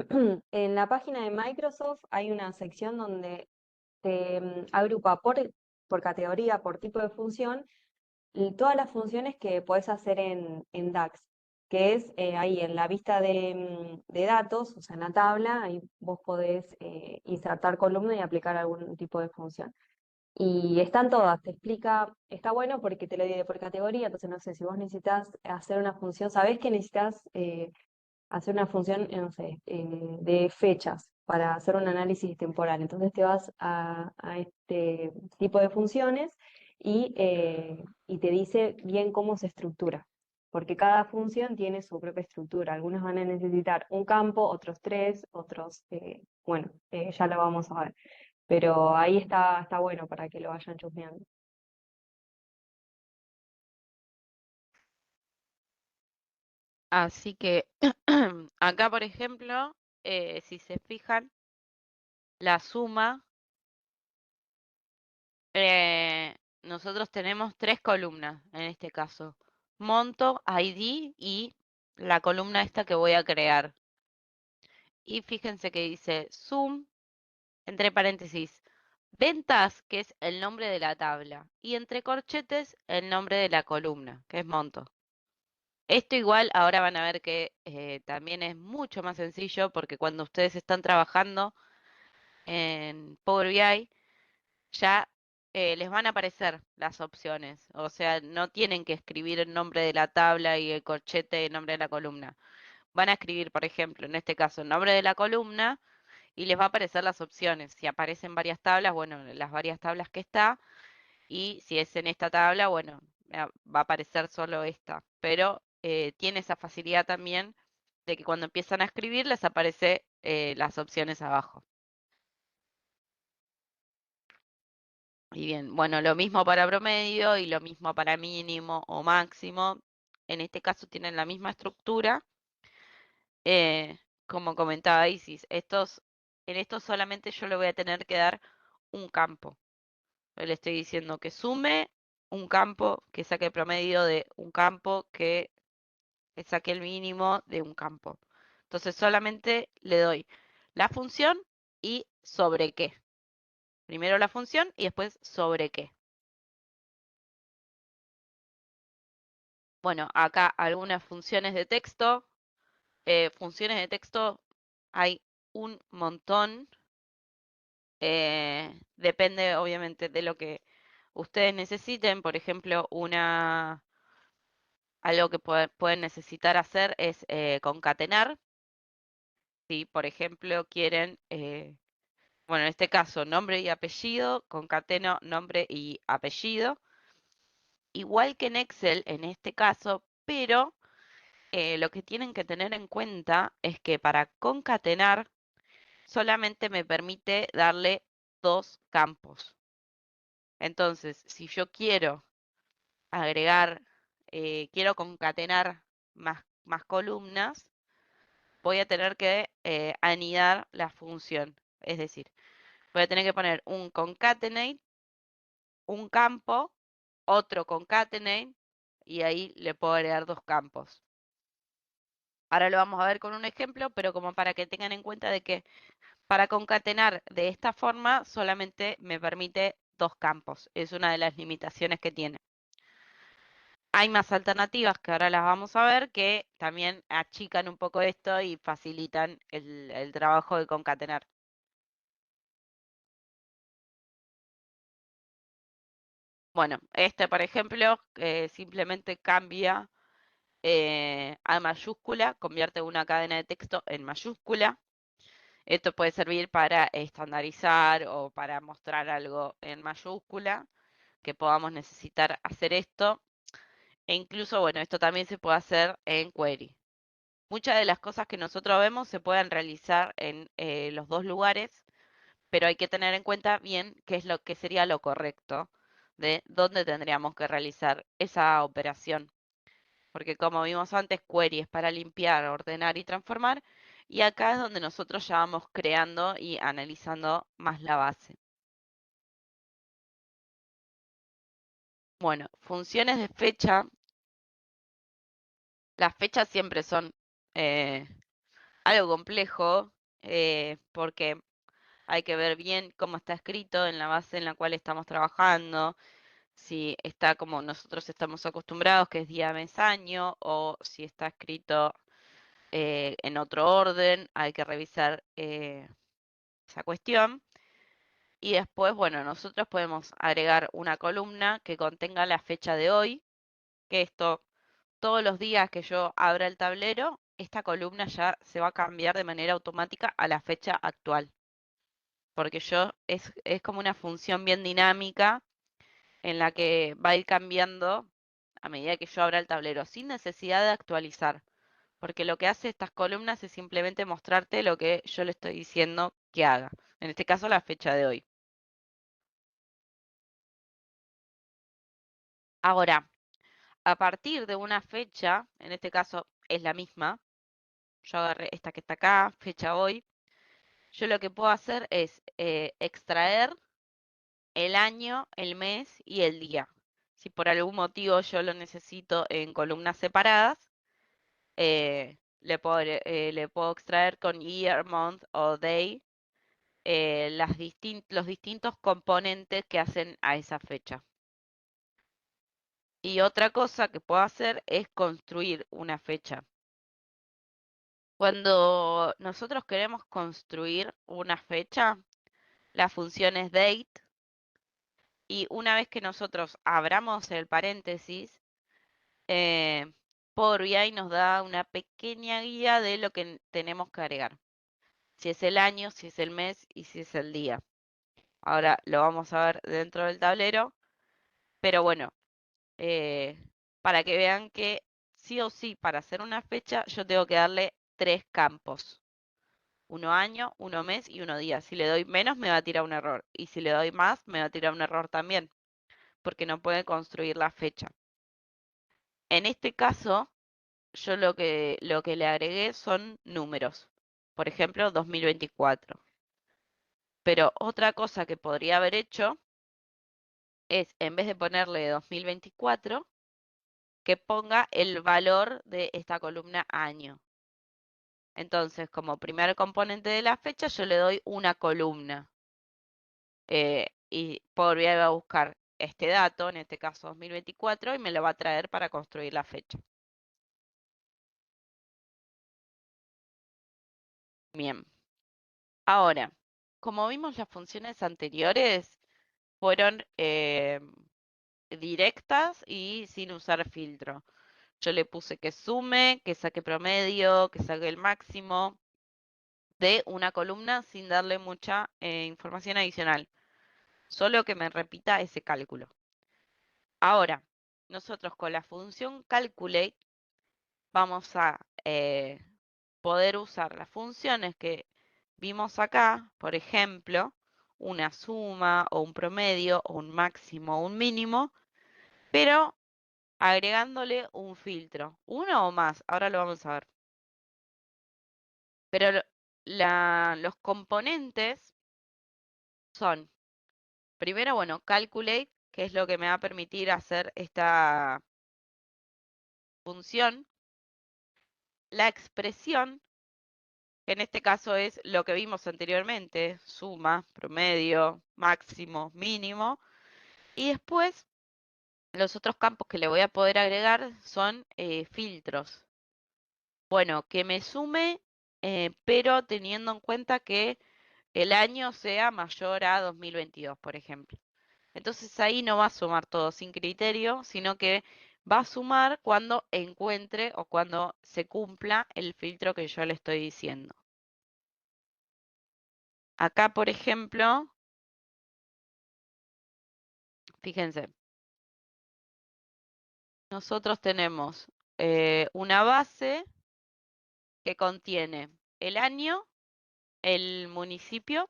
en la página de Microsoft hay una sección donde te agrupa por categoría, por tipo de función, y todas las funciones que puedes hacer en DAX, que es ahí en la vista de datos, o sea, en la tabla, ahí vos podés insertar columna y aplicar algún tipo de función. Y están todas, te explica, está bueno porque te lo divide por categoría, entonces no sé, si vos necesitas hacer una función, sabés que necesitas hacer una función, no sé, de fechas para hacer un análisis temporal. Entonces te vas a este tipo de funciones y te dice bien cómo se estructura, porque cada función tiene su propia estructura. Algunos van a necesitar un campo, otros tres, otros, bueno, ya lo vamos a ver. Pero ahí está bueno para que lo vayan chusmeando.
Así que acá, por ejemplo, si se fijan, la suma, nosotros tenemos tres columnas en este caso. Monto, ID y la columna esta que voy a crear. Y fíjense que dice sum, entre paréntesis, ventas, que es el nombre de la tabla, y entre corchetes el nombre de la columna, que es monto. Esto igual ahora van a ver que también es mucho más sencillo porque cuando ustedes están trabajando en Power BI ya les van a aparecer las opciones. O sea, no tienen que escribir el nombre de la tabla y el corchete el nombre de la columna. Van a escribir, por ejemplo, en este caso, el nombre de la columna y les va a aparecer las opciones. Si aparecen varias tablas, bueno, las varias tablas que está. Y si es en esta tabla, bueno, va a aparecer solo esta. Pero tiene esa facilidad también de que cuando empiezan a escribir les aparece las opciones abajo. Y bien, bueno, lo mismo para promedio y lo mismo para mínimo o máximo. En este caso tienen la misma estructura. eh, como comentaba Isis, en estos solamente yo le voy a tener que dar un campo. Yo le estoy diciendo que sume un campo, que saque el promedio de un campo, que saque el mínimo de un campo. Entonces solamente le doy la función y sobre qué. Primero la función y después sobre qué. Bueno, acá algunas funciones de texto. Funciones de texto hay un montón. Depende obviamente de lo que ustedes necesiten. Por ejemplo, algo que pueden necesitar hacer es concatenar. Si, por ejemplo, quieren, bueno, en este caso, nombre y apellido, concateno nombre y apellido. Igual que en Excel en este caso, pero lo que tienen que tener en cuenta es que para concatenar solamente me permite darle dos campos. Entonces, si yo quiero agregar, quiero concatenar más columnas, voy a tener que anidar la función. Es decir, voy a tener que poner un concatenate, un campo, otro concatenate, y ahí le puedo agregar dos campos. Ahora lo vamos a ver con un ejemplo, pero como para que tengan en cuenta de que para concatenar de esta forma solamente me permite dos campos. Es una de las limitaciones que tiene. Hay más alternativas que ahora las vamos a ver que también achican un poco esto y facilitan el trabajo de concatenar. Bueno, este por ejemplo simplemente cambia a mayúscula, convierte una cadena de texto en mayúscula. Esto puede servir para estandarizar o para mostrar algo en mayúscula, que podamos necesitar hacer esto. E incluso, bueno, esto también se puede hacer en query. Muchas de las cosas que nosotros vemos se pueden realizar en los dos lugares, pero hay que tener en cuenta bien qué es lo que sería lo correcto de dónde tendríamos que realizar esa operación. Porque como vimos antes, query es para limpiar, ordenar y transformar, y acá es donde nosotros ya vamos creando y analizando más la base. Bueno, funciones de fecha. Las fechas siempre son eh, algo complejo porque hay que ver bien cómo está escrito en la base en la cual estamos trabajando, si está como nosotros estamos acostumbrados, que es día, mes, año, o si está escrito en otro orden, hay que revisar esa cuestión. Y después, bueno, nosotros podemos agregar una columna que contenga la fecha de hoy, que esto, todos los días que yo abra el tablero, esta columna ya se va a cambiar de manera automática a la fecha actual. Porque es como una función bien dinámica en la que va a ir cambiando a medida que yo abra el tablero, sin necesidad de actualizar, porque lo que hace estas columnas es simplemente mostrarte lo que yo le estoy diciendo que haga, en este caso la fecha de hoy. Ahora, a partir de una fecha, en este caso es la misma, yo agarré esta que está acá, fecha hoy, yo lo que puedo hacer es extraer el año, el mes y el día. Si por algún motivo yo lo necesito en columnas separadas, le puedo extraer con year, month o day los distintos componentes que hacen a esa fecha. Y otra cosa que puedo hacer es construir una fecha. Cuando nosotros queremos construir una fecha, la función es date y una vez que nosotros abramos el paréntesis, eh, Power BI nos da una pequeña guía de lo que tenemos que agregar. Si es el año, si es el mes y si es el día. Ahora lo vamos a ver dentro del tablero, pero bueno, eh, para que vean que sí o sí para hacer una fecha yo tengo que darle 3 campos. Uno año, uno mes y uno día. Si le doy menos me va a tirar un error. Y si le doy más me va a tirar un error también, porque no puede construir la fecha. En este caso, yo lo que le agregué son números. Por ejemplo, 2024. Pero otra cosa que podría haber hecho es, en vez de ponerle 2024, que ponga el valor de esta columna año. Entonces, como primer componente de la fecha, yo le doy una columna. Y Power BI va a buscar este dato, en este caso 2024, y me lo va a traer para construir la fecha. Bien. Ahora, como vimos las funciones anteriores, fueron directas y sin usar filtro. Yo le puse que sume, que saque promedio, que saque el máximo de una columna sin darle mucha información adicional. Solo que me repita ese cálculo. Ahora, nosotros con la función calculate vamos a poder usar las funciones que vimos acá, por ejemplo, una suma o un promedio o un máximo o un mínimo, pero agregándole un filtro, uno o más, ahora lo vamos a ver. Pero los componentes son, primero, bueno, calculate, que es lo que me va a permitir hacer esta función, la expresión, que en este caso es lo que vimos anteriormente, suma, promedio, máximo, mínimo, y después los otros campos que le voy a poder agregar son filtros. Bueno, que me sume, pero teniendo en cuenta que el año sea mayor a 2022, por ejemplo. Entonces ahí no va a sumar todo sin criterio, sino que va a sumar cuando encuentre o cuando se cumpla el filtro que yo le estoy diciendo. Acá, por ejemplo, fíjense, nosotros tenemos una base que contiene el año, el municipio,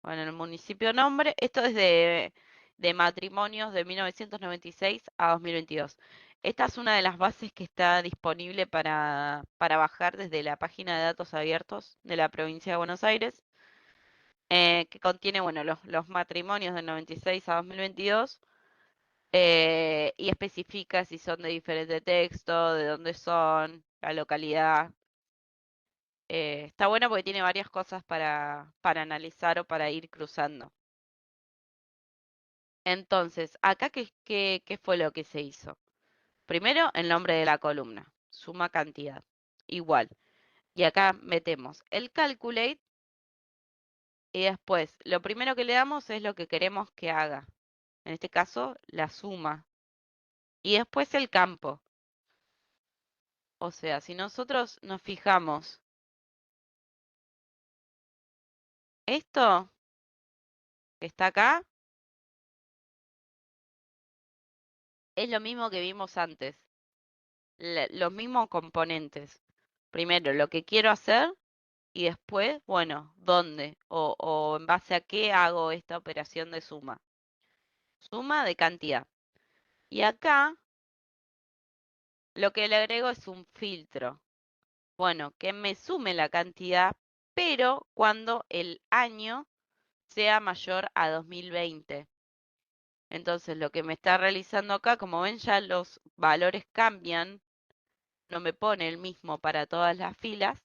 bueno, el municipio nombre, esto es de matrimonios de 1996 a 2022. Esta es una de las bases que está disponible para bajar desde la página de datos abiertos de la provincia de Buenos Aires, que contiene, bueno, los matrimonios de 96 a 2022 y especifica si son de diferente texto, de dónde son, la localidad. Está bueno porque tiene varias cosas para analizar o para ir cruzando. Entonces, acá, ¿qué fue lo que se hizo? Primero, el nombre de la columna, suma cantidad, igual. Y acá metemos el calculate y después, lo primero que le damos es lo que queremos que haga. En este caso, la suma. Y después el campo. O sea, si nosotros nos fijamos, esto que está acá Es lo mismo que vimos antes, los mismos componentes. Primero, lo que quiero hacer y después, bueno, dónde o en base a qué hago esta operación de suma. Suma de cantidad. Y acá lo que le agrego es un filtro. Bueno, que me sume la cantidad, pero cuando el año sea mayor a 2020. Entonces, lo que me está realizando acá, como ven, ya los valores cambian, no me pone el mismo para todas las filas,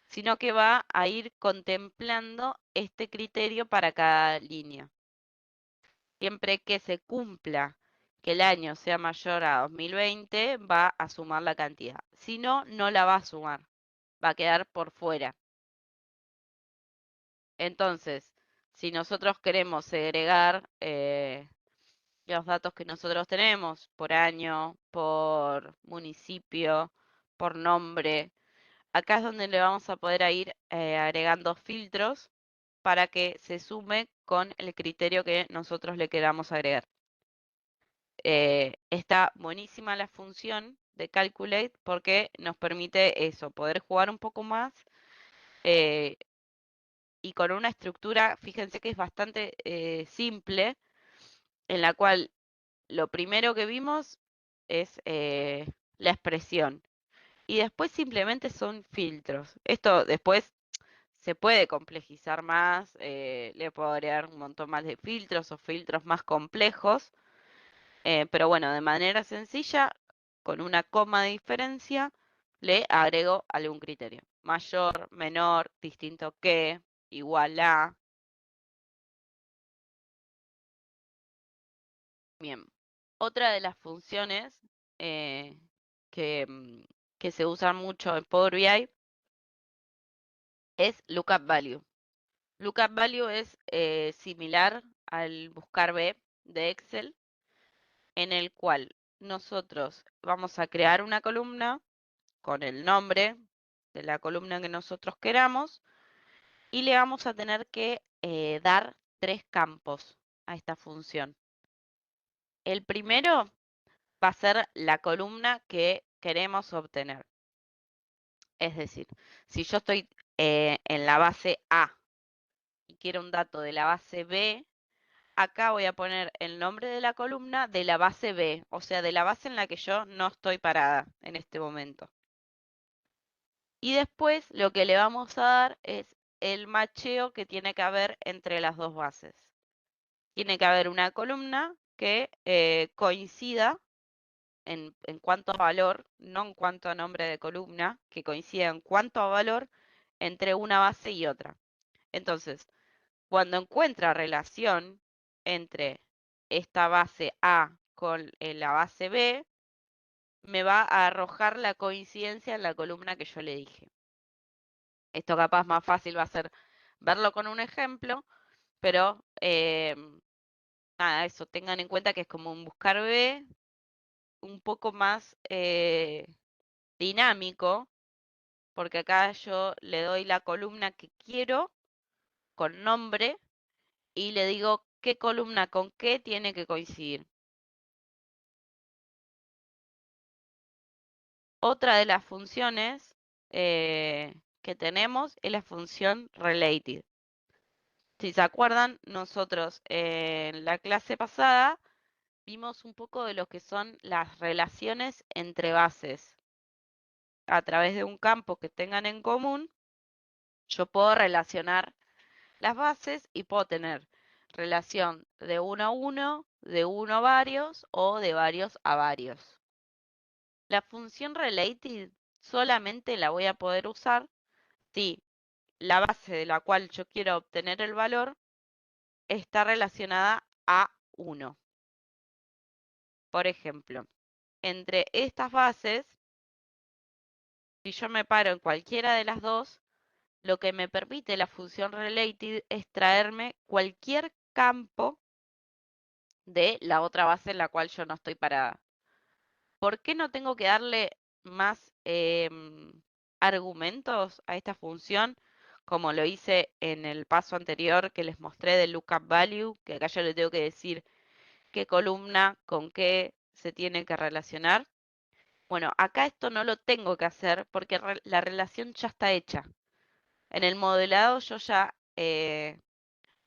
sino que va a ir contemplando este criterio para cada línea. Siempre que se cumpla que el año sea mayor a 2020, va a sumar la cantidad. Si no, no la va a sumar, va a quedar por fuera. Entonces, si nosotros queremos segregar los datos que nosotros tenemos por año, por municipio, por nombre, acá es donde le vamos a poder ir agregando filtros para que se sume con el criterio que nosotros le queramos agregar. Está buenísima la función de Calculate porque nos permite eso, poder jugar un poco más eh, y con una estructura, fíjense que es bastante simple, en la cual lo primero que vimos es la expresión y después simplemente son filtros. Esto después se puede complejizar más, le puedo agregar un montón más de filtros o filtros más complejos, pero bueno, de manera sencilla, con una coma de diferencia, le agrego algún criterio. Mayor, menor, distinto que, igual a. Bien. Otra de las funciones eh, que, que se usan mucho en Power BI es Lookup Value. Lookup Value es similar al buscar B de Excel, en el cual nosotros vamos a crear una columna con el nombre de la columna que nosotros queramos y le vamos a tener que dar tres campos a esta función. El primero va a ser la columna que queremos obtener. Es decir, si yo estoy en la base A y quiero un dato de la base B, acá voy a poner el nombre de la columna de la base B, o sea, de la base en la que yo no estoy parada en este momento. Y después lo que le vamos a dar es el macheo que tiene que haber entre las dos bases. Tiene que haber una columna que coincida en cuanto a valor, no en cuanto a nombre de columna, que coincida en cuanto a valor entre una base y otra. Entonces, cuando encuentra relación entre esta base A con la base B, me va a arrojar la coincidencia en la columna que yo le dije. Esto capaz más fácil va a ser verlo con un ejemplo, pero nada, eso, tengan en cuenta que es como un buscar B un poco más dinámico, porque acá yo le doy la columna que quiero con nombre y le digo qué columna con qué tiene que coincidir. Otra de las funciones que tenemos es la función related. Si se acuerdan, nosotros en la clase pasada vimos un poco de lo que son las relaciones entre bases. A través de un campo que tengan en común, yo puedo relacionar las bases y puedo tener relación de uno a uno, de uno a varios o de varios a varios. La función related solamente la voy a poder usar si la base de la cual yo quiero obtener el valor está relacionada a 1. Por ejemplo, entre estas bases, si yo me paro en cualquiera de las dos, lo que me permite la función related es traerme cualquier campo de la otra base en la cual yo no estoy parada. ¿Por qué no tengo que darle más argumentos a esta función? Como lo hice en el paso anterior que les mostré del lookup value, que acá yo le tengo que decir qué columna con qué se tiene que relacionar. Bueno, acá esto no lo tengo que hacer porque la relación ya está hecha. En el modelado yo ya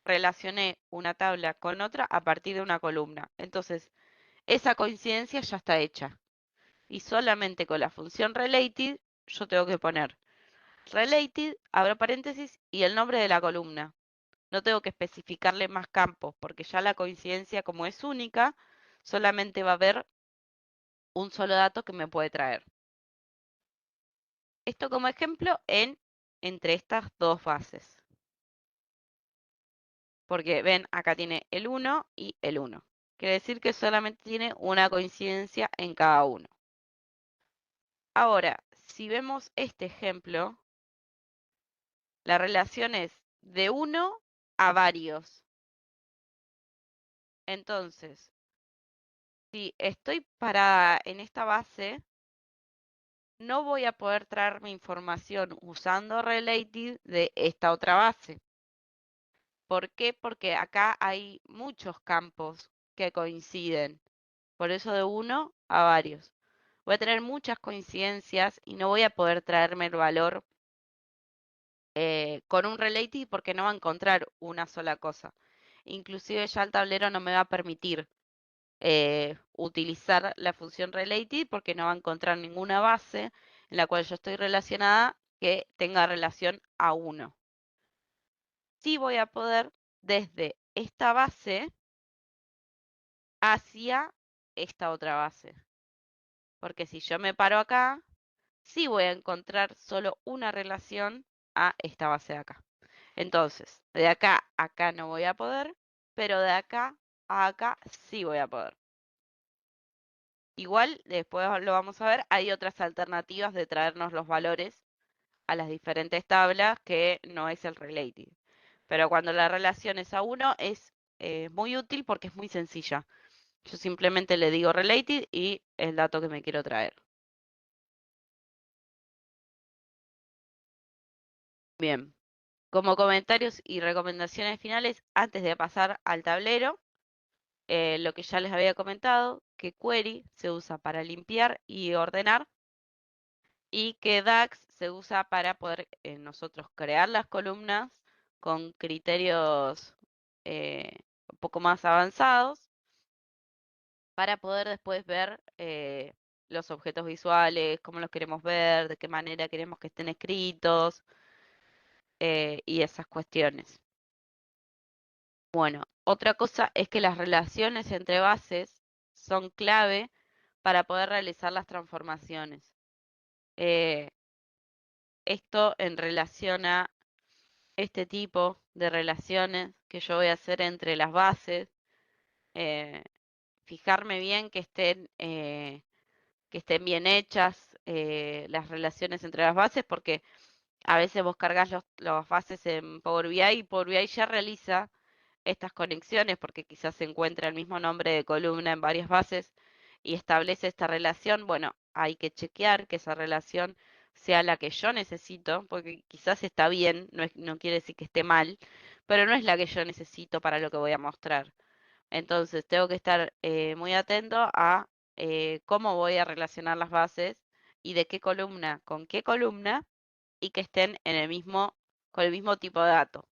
relacioné una tabla con otra a partir de una columna. Entonces, esa coincidencia ya está hecha. Y solamente con la función related yo tengo que poner related, abro paréntesis, y el nombre de la columna. No tengo que especificarle más campos porque ya la coincidencia, como es única, solamente va a haber un solo dato que me puede traer. Esto como ejemplo entre estas dos bases. Porque ven, acá tiene el 1 y el 1. Quiere decir que solamente tiene una coincidencia en cada uno. Ahora, si vemos este ejemplo, la relación es de 1 a varios. Entonces, si estoy parada en esta base, no voy a poder traer mi información usando related de esta otra base. ¿Por qué? Porque acá hay muchos campos que coinciden. Por eso de 1 a varios. Voy a tener muchas coincidencias y no voy a poder traerme el valor con un related porque no va a encontrar una sola cosa. Inclusive ya el tablero no me va a permitir utilizar la función related porque no va a encontrar ninguna base en la cual yo estoy relacionada que tenga relación a 1. Sí voy a poder desde esta base hacia esta otra base. Porque si yo me paro acá, sí voy a encontrar solo una relación a esta base de acá. Entonces, de acá a acá no voy a poder, pero de acá a acá sí voy a poder. Igual, después lo vamos a ver, hay otras alternativas de traernos los valores a las diferentes tablas que no es el related. Pero cuando la relación es a 1 es muy útil porque es muy sencilla. Yo simplemente le digo related y el dato que me quiero traer. Bien, como comentarios y recomendaciones finales, antes de pasar al tablero, lo que ya les había comentado, que query se usa para limpiar y ordenar y que DAX se usa para poder nosotros crear las columnas con criterios un poco más avanzados para poder después ver los objetos visuales, cómo los queremos ver, de qué manera queremos que estén escritos y esas cuestiones. Bueno, otra cosa es que las relaciones entre bases son clave para poder realizar las transformaciones. Eh, Esto en relación a este tipo de relaciones que yo voy a hacer entre las bases, eh, fijarme bien que estén bien hechas las relaciones entre las bases, porque a veces vos cargas las bases en Power BI y Power BI ya realiza estas conexiones porque quizás se encuentra el mismo nombre de columna en varias bases y establece esta relación. Bueno, hay que chequear que esa relación sea la que yo necesito, porque quizás está bien, no quiere decir que esté mal, pero no es la que yo necesito para lo que voy a mostrar. Entonces, tengo que estar muy atento a cómo voy a relacionar las bases y de qué columna con qué columna y que estén en con el mismo tipo de dato.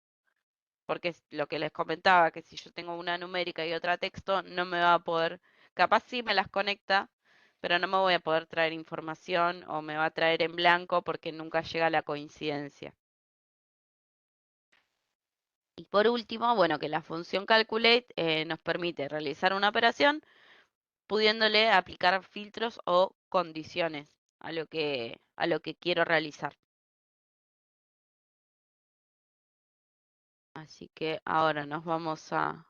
Porque es lo que les comentaba, que si yo tengo una numérica y otra texto, no me va a poder, capaz sí me las conecta, pero no me voy a poder traer información o me va a traer en blanco porque nunca llega la coincidencia. Y por último, bueno, que la función calculate nos permite realizar una operación pudiéndole aplicar filtros o condiciones a lo que quiero realizar. Así que ahora nos vamos a...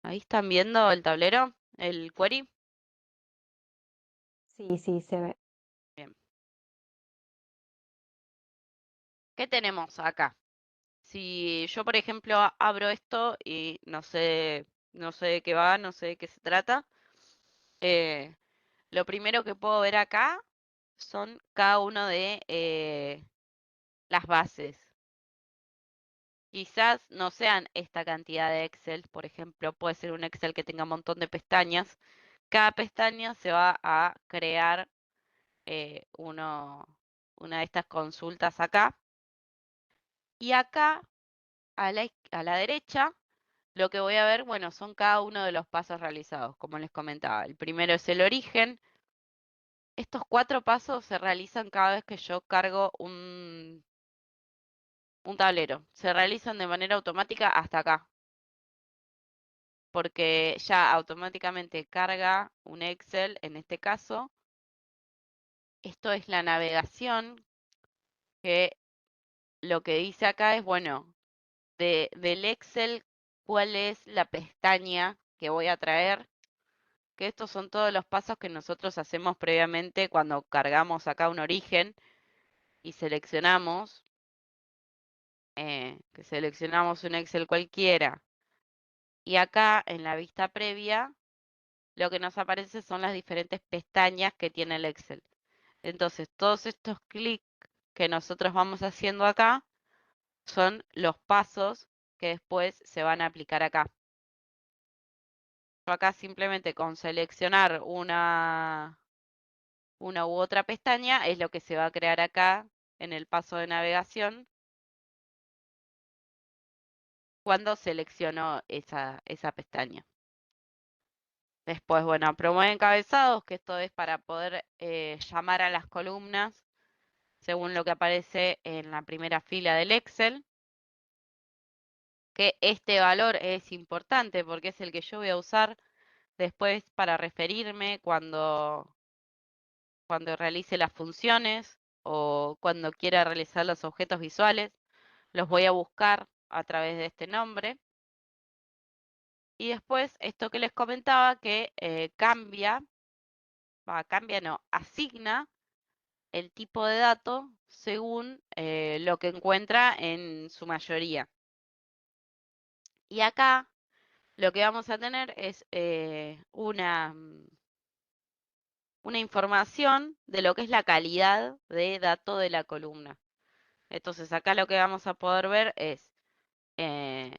Ahí están viendo el tablero, el query.
Sí, sí, se ve.
Bien. ¿Qué tenemos acá? Si yo, por ejemplo, abro esto y no sé de qué va, no sé de qué se trata, eh, lo primero que puedo ver acá son cada uno de las bases. Quizás no sean esta cantidad de Excel, por ejemplo, puede ser un Excel que tenga un montón de pestañas. Cada pestaña se va a crear una de estas consultas acá. Y acá a la derecha, lo que voy a ver, bueno, son cada uno de los pasos realizados, como les comentaba. El primero es el origen. Estos 4 pasos se realizan cada vez que yo cargo un tablero. Se realizan de manera automática hasta acá, porque ya automáticamente carga un Excel en este caso. Esto es la navegación, que lo que dice acá es, bueno, del Excel, cuál es la pestaña que voy a traer, que estos son todos los pasos que nosotros hacemos previamente cuando cargamos acá un origen y seleccionamos, que seleccionamos un Excel cualquiera. Y acá en la vista previa, lo que nos aparece son las diferentes pestañas que tiene el Excel. Entonces, todos estos clics que nosotros vamos haciendo acá son los pasos que después se van a aplicar acá. Yo acá simplemente con seleccionar una u otra pestaña es lo que se va a crear acá en el paso de navegación cuando selecciono esa pestaña. Después, bueno, promueve encabezados, que esto es para poder llamar a las columnas según lo que aparece en la primera fila del Excel, que este valor es importante porque es el que yo voy a usar después para referirme cuando realice las funciones o cuando quiera realizar los objetos visuales. Los voy a buscar a través de este nombre. Y después, esto que les comentaba, que cambia no, asigna el tipo de dato según lo que encuentra en su mayoría. Y acá lo que vamos a tener es una información de lo que es la calidad de dato de la columna. Entonces acá lo que vamos a poder ver es eh,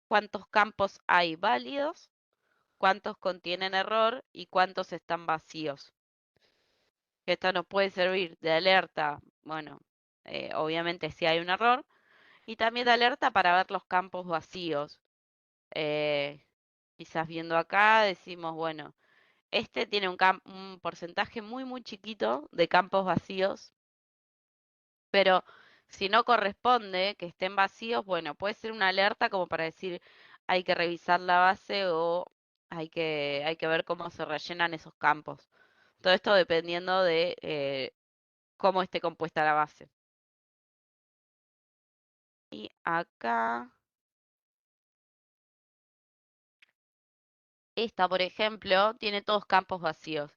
cuántos campos hay válidos, cuántos contienen error y cuántos están vacíos. Esto nos puede servir de alerta, bueno, obviamente si hay un error, y también de alerta para ver los campos vacíos. Eh, Quizás viendo acá decimos, bueno, este tiene un porcentaje muy, muy chiquito de campos vacíos, pero si no corresponde que estén vacíos, bueno, puede ser una alerta como para decir hay que revisar la base o hay que ver cómo se rellenan esos campos. Todo esto dependiendo de cómo esté compuesta la base. Y acá, esta, por ejemplo, tiene todos campos vacíos.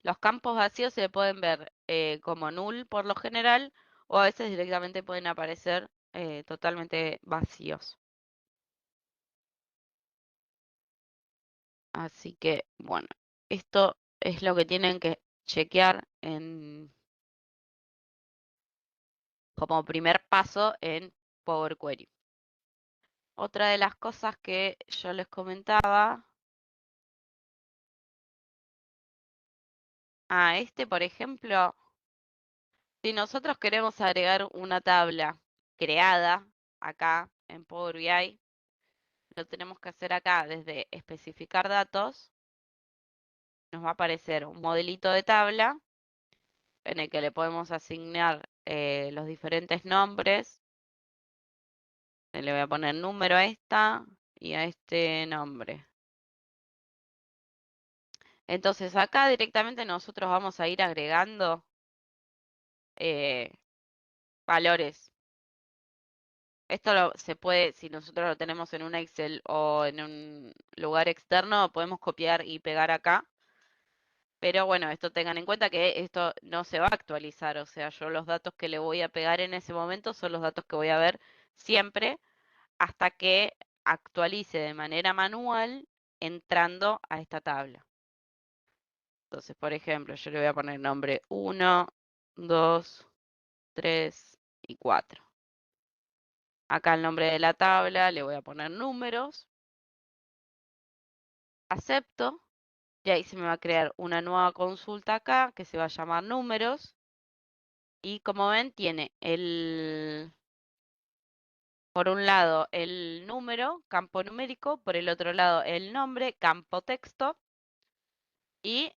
Los campos vacíos se pueden ver como null por lo general o a veces directamente pueden aparecer totalmente vacíos. Así que, bueno, esto es lo que tienen que chequear como primer paso en Power Query. Otra de las cosas que yo les comentaba, por ejemplo, si nosotros queremos agregar una tabla creada acá en Power BI, lo tenemos que hacer acá desde especificar datos. Nos va a aparecer un modelito de tabla en el que le podemos asignar los diferentes nombres. Le voy a poner número a esta y a este nombre. Entonces acá directamente nosotros vamos a ir agregando eh, valores. Esto se puede, si nosotros lo tenemos en un Excel o en un lugar externo, podemos copiar y pegar acá. Pero bueno, esto tengan en cuenta que esto no se va a actualizar. O sea, yo los datos que le voy a pegar en ese momento son los datos que voy a ver siempre hasta que actualice de manera manual entrando a esta tabla. Entonces, por ejemplo, yo le voy a poner nombre 1, 2, 3 y 4. Acá el nombre de la tabla, le voy a poner números. Acepto. Y ahí se me va a crear una nueva consulta acá que se va a llamar números. Y como ven, tiene por un lado el número, campo numérico, por el otro lado el nombre, campo texto. Y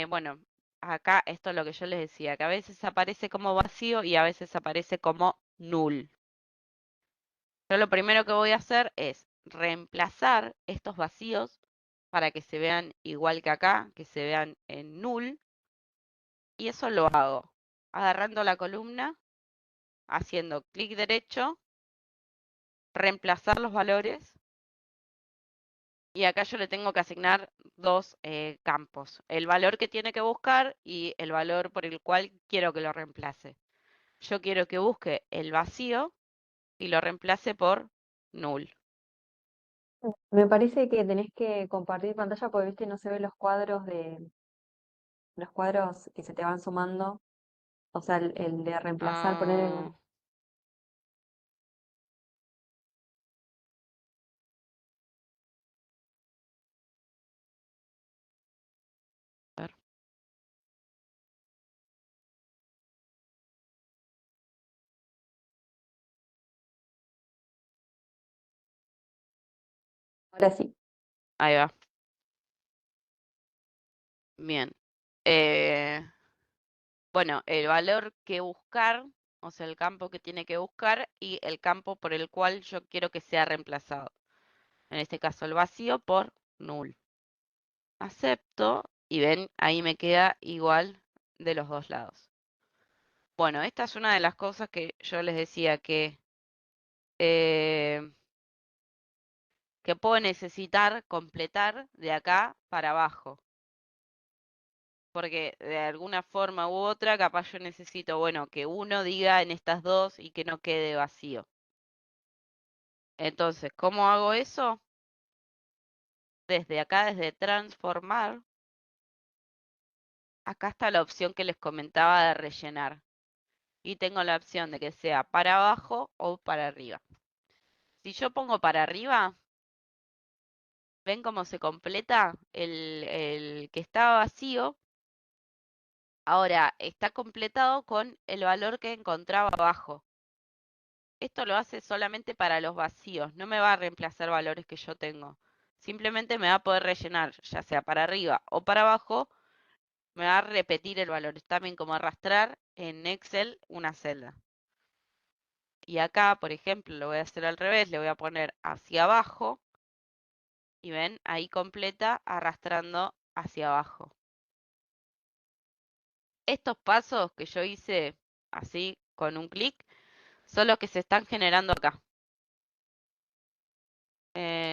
bueno, acá esto es lo que yo les decía, que a veces aparece como vacío y a veces aparece como null. Yo lo primero que voy a hacer es reemplazar estos vacíos para que se vean igual que acá, que se vean en null. Y eso lo hago agarrando la columna, haciendo clic derecho, reemplazar los valores. Y acá yo le tengo que asignar dos campos, el valor que tiene que buscar y el valor por el cual quiero que lo reemplace. Yo quiero que busque el vacío y lo reemplace por null.
Me parece que tenés que compartir pantalla porque, viste, no se ven los cuadros que se te van sumando. O sea, el de reemplazar, poner en un...
Ah, a ver,
Ahora sí.
ahí va. Bien. Eh, bueno, el valor que buscar, o sea, el campo que tiene que buscar y el campo por el cual yo quiero que sea reemplazado. En este caso, el vacío por null. Acepto y ven, ahí me queda igual de los dos lados. Bueno, esta es una de las cosas que yo les decía eh, que puedo necesitar completar de acá para abajo. Porque de alguna forma u otra, capaz yo necesito, bueno, que uno diga en estas dos y que no quede vacío. Entonces, ¿cómo hago eso? Desde acá, desde transformar, acá está la opción que les comentaba de rellenar. Y tengo la opción de que sea para abajo o para arriba. Si yo pongo para arriba, ¿ven cómo se completa el que estaba vacío? Ahora está completado con el valor que encontraba abajo. Esto lo hace solamente para los vacíos, no me va a reemplazar valores que yo tengo. Simplemente me va a poder rellenar, ya sea para arriba o para abajo, me va a repetir el valor. Es también como arrastrar en Excel una celda. Y acá, por ejemplo, lo voy a hacer al revés, le voy a poner hacia abajo y ven, ahí completa arrastrando hacia abajo. Estos pasos que yo hice así con un clic son los que se están generando acá.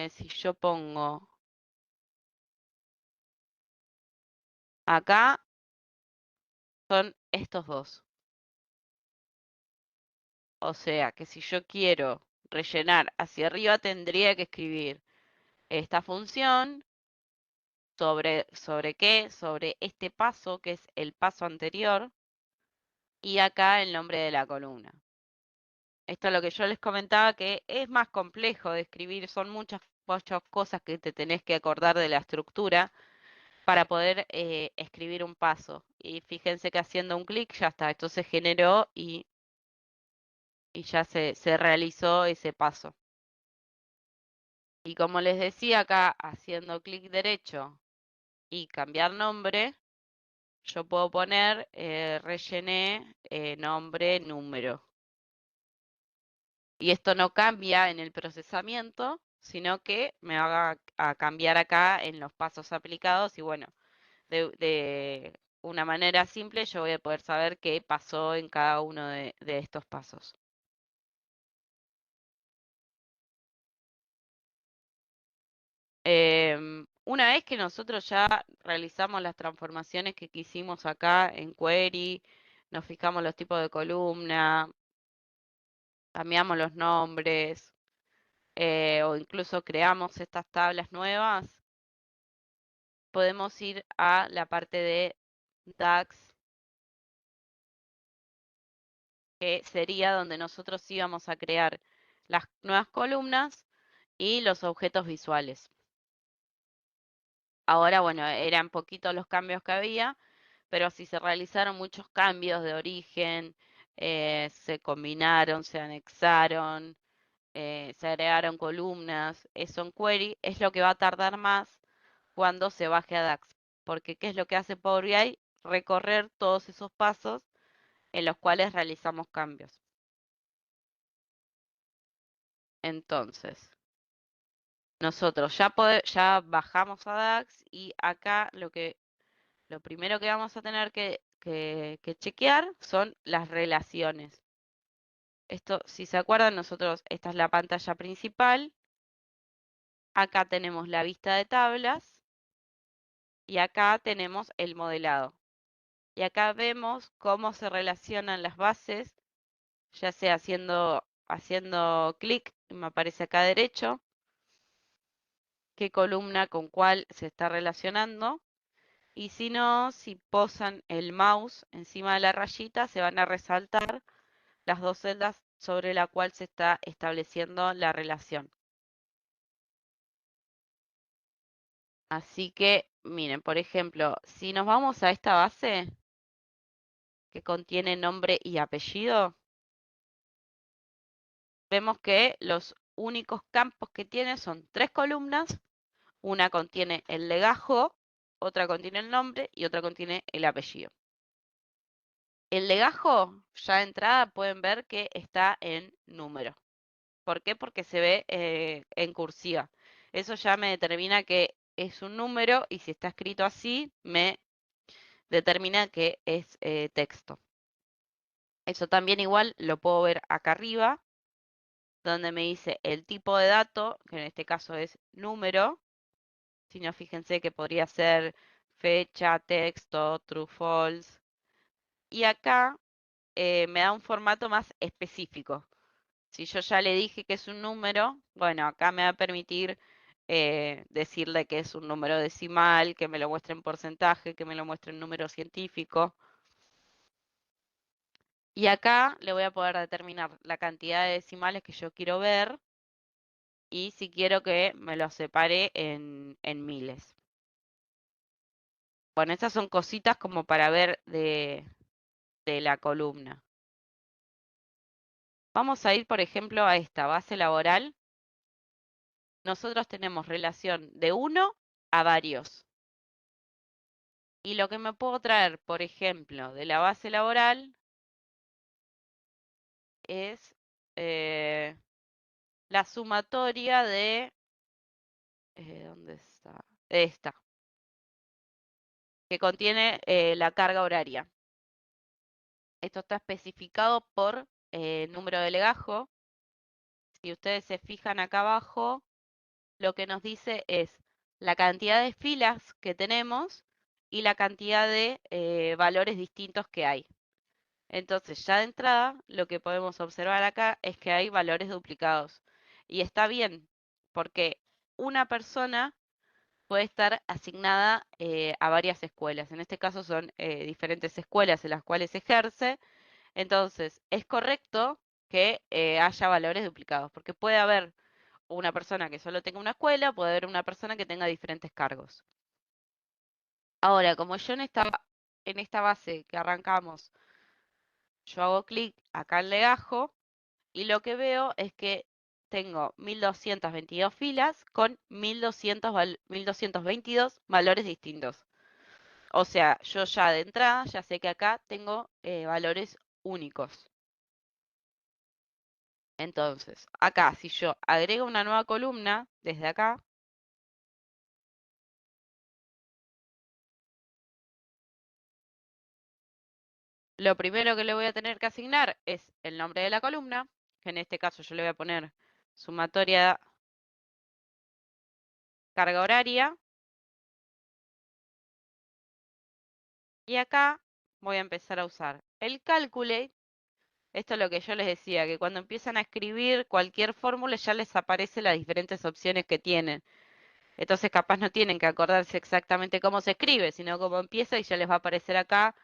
Si yo pongo acá, son estos dos. O sea que si yo quiero rellenar hacia arriba, tendría que escribir esta función sobre qué, sobre este paso, que es el paso anterior, y acá el nombre de la columna. Esto es lo que yo les comentaba, que es más complejo de escribir, son muchas cosas que te tenés que acordar de la estructura para poder escribir un paso. Y fíjense que haciendo un clic ya está, esto se generó y ya se realizó ese paso. Y como les decía acá, haciendo clic derecho y cambiar nombre, yo puedo poner rellené nombre, número. Y esto no cambia en el procesamiento, sino que me va a cambiar acá en los pasos aplicados y bueno, de una manera simple yo voy a poder saber qué pasó en cada uno de estos pasos. Una vez que nosotros ya realizamos las transformaciones que quisimos acá en Query, nos fijamos los tipos de columna, cambiamos los nombres, o incluso creamos estas tablas nuevas, podemos ir a la parte de DAX, que sería donde nosotros íbamos a crear las nuevas columnas y los objetos visuales. Ahora, bueno, eran poquitos los cambios que había, pero si se realizaron muchos cambios de origen, se combinaron, se anexaron, se agregaron columnas, eso en query es lo que va a tardar más cuando se baje a DAX. Porque ¿qué es lo que hace Power BI? Recorrer todos esos pasos en los cuales realizamos cambios. Entonces, nosotros ya bajamos a DAX y acá lo primero que vamos a tener que chequear son las relaciones. Esto, si se acuerdan, esta es la pantalla principal. Acá tenemos la vista de tablas y acá tenemos el modelado. Y acá vemos cómo se relacionan las bases, ya sea haciendo clic, me aparece acá derecho, qué columna con cuál se está relacionando. Y si no, si posan el mouse encima de la rayita, se van a resaltar las dos celdas sobre la cual se está estableciendo la relación. Así que, miren, por ejemplo, si nos vamos a esta base que contiene nombre y apellido, vemos que los únicos campos que tiene son tres columnas. Una contiene el legajo, otra contiene el nombre y otra contiene el apellido. El legajo, ya de entrada pueden ver que está en número. ¿Por qué? Porque se ve en cursiva. Eso ya me determina que es un número y si está escrito así, me determina que es texto. Eso también igual lo puedo ver acá arriba, donde me dice el tipo de dato, que en este caso es número. Si no, fíjense que podría ser fecha, texto, true, false. Y acá me da un formato más específico. Si yo ya le dije que es un número, bueno, acá me va a permitir decirle que es un número decimal, que me lo muestre en porcentaje, que me lo muestre en número científico. Y acá le voy a poder determinar la cantidad de decimales que yo quiero ver y si quiero que me lo separe en miles. Bueno, estas son cositas como para ver de la columna. Vamos a ir, por ejemplo, a esta base laboral. Nosotros tenemos relación de 1 a varios. Y lo que me puedo traer, por ejemplo, de la base laboral es la sumatoria de... ¿dónde está? Esta, que contiene la carga horaria. Esto está especificado por número de legajo. Si ustedes se fijan acá abajo, lo que nos dice es la cantidad de filas que tenemos y la cantidad de valores distintos que hay. Entonces, ya de entrada, lo que podemos observar acá es que hay valores duplicados. Y está bien, porque una persona puede estar asignada a varias escuelas. En este caso son diferentes escuelas en las cuales ejerce. Entonces, es correcto que haya valores duplicados, porque puede haber una persona que solo tenga una escuela, puede haber una persona que tenga diferentes cargos. Ahora, como yo en esta base que arrancamos, yo hago clic acá en legajo y lo que veo es que tengo 1222 filas con 1222 valores distintos. O sea, yo ya de entrada ya sé que acá tengo valores únicos. Entonces, acá si yo agrego una nueva columna desde acá, lo primero que le voy a tener que asignar es el nombre de la columna, que en este caso yo le voy a poner sumatoria carga horaria. Y acá voy a empezar a usar el calculate. Esto es lo que yo les decía, que cuando empiezan a escribir cualquier fórmula ya les aparecen las diferentes opciones que tienen. Entonces capaz no tienen que acordarse exactamente cómo se escribe, sino cómo empieza y ya les va a aparecer acá.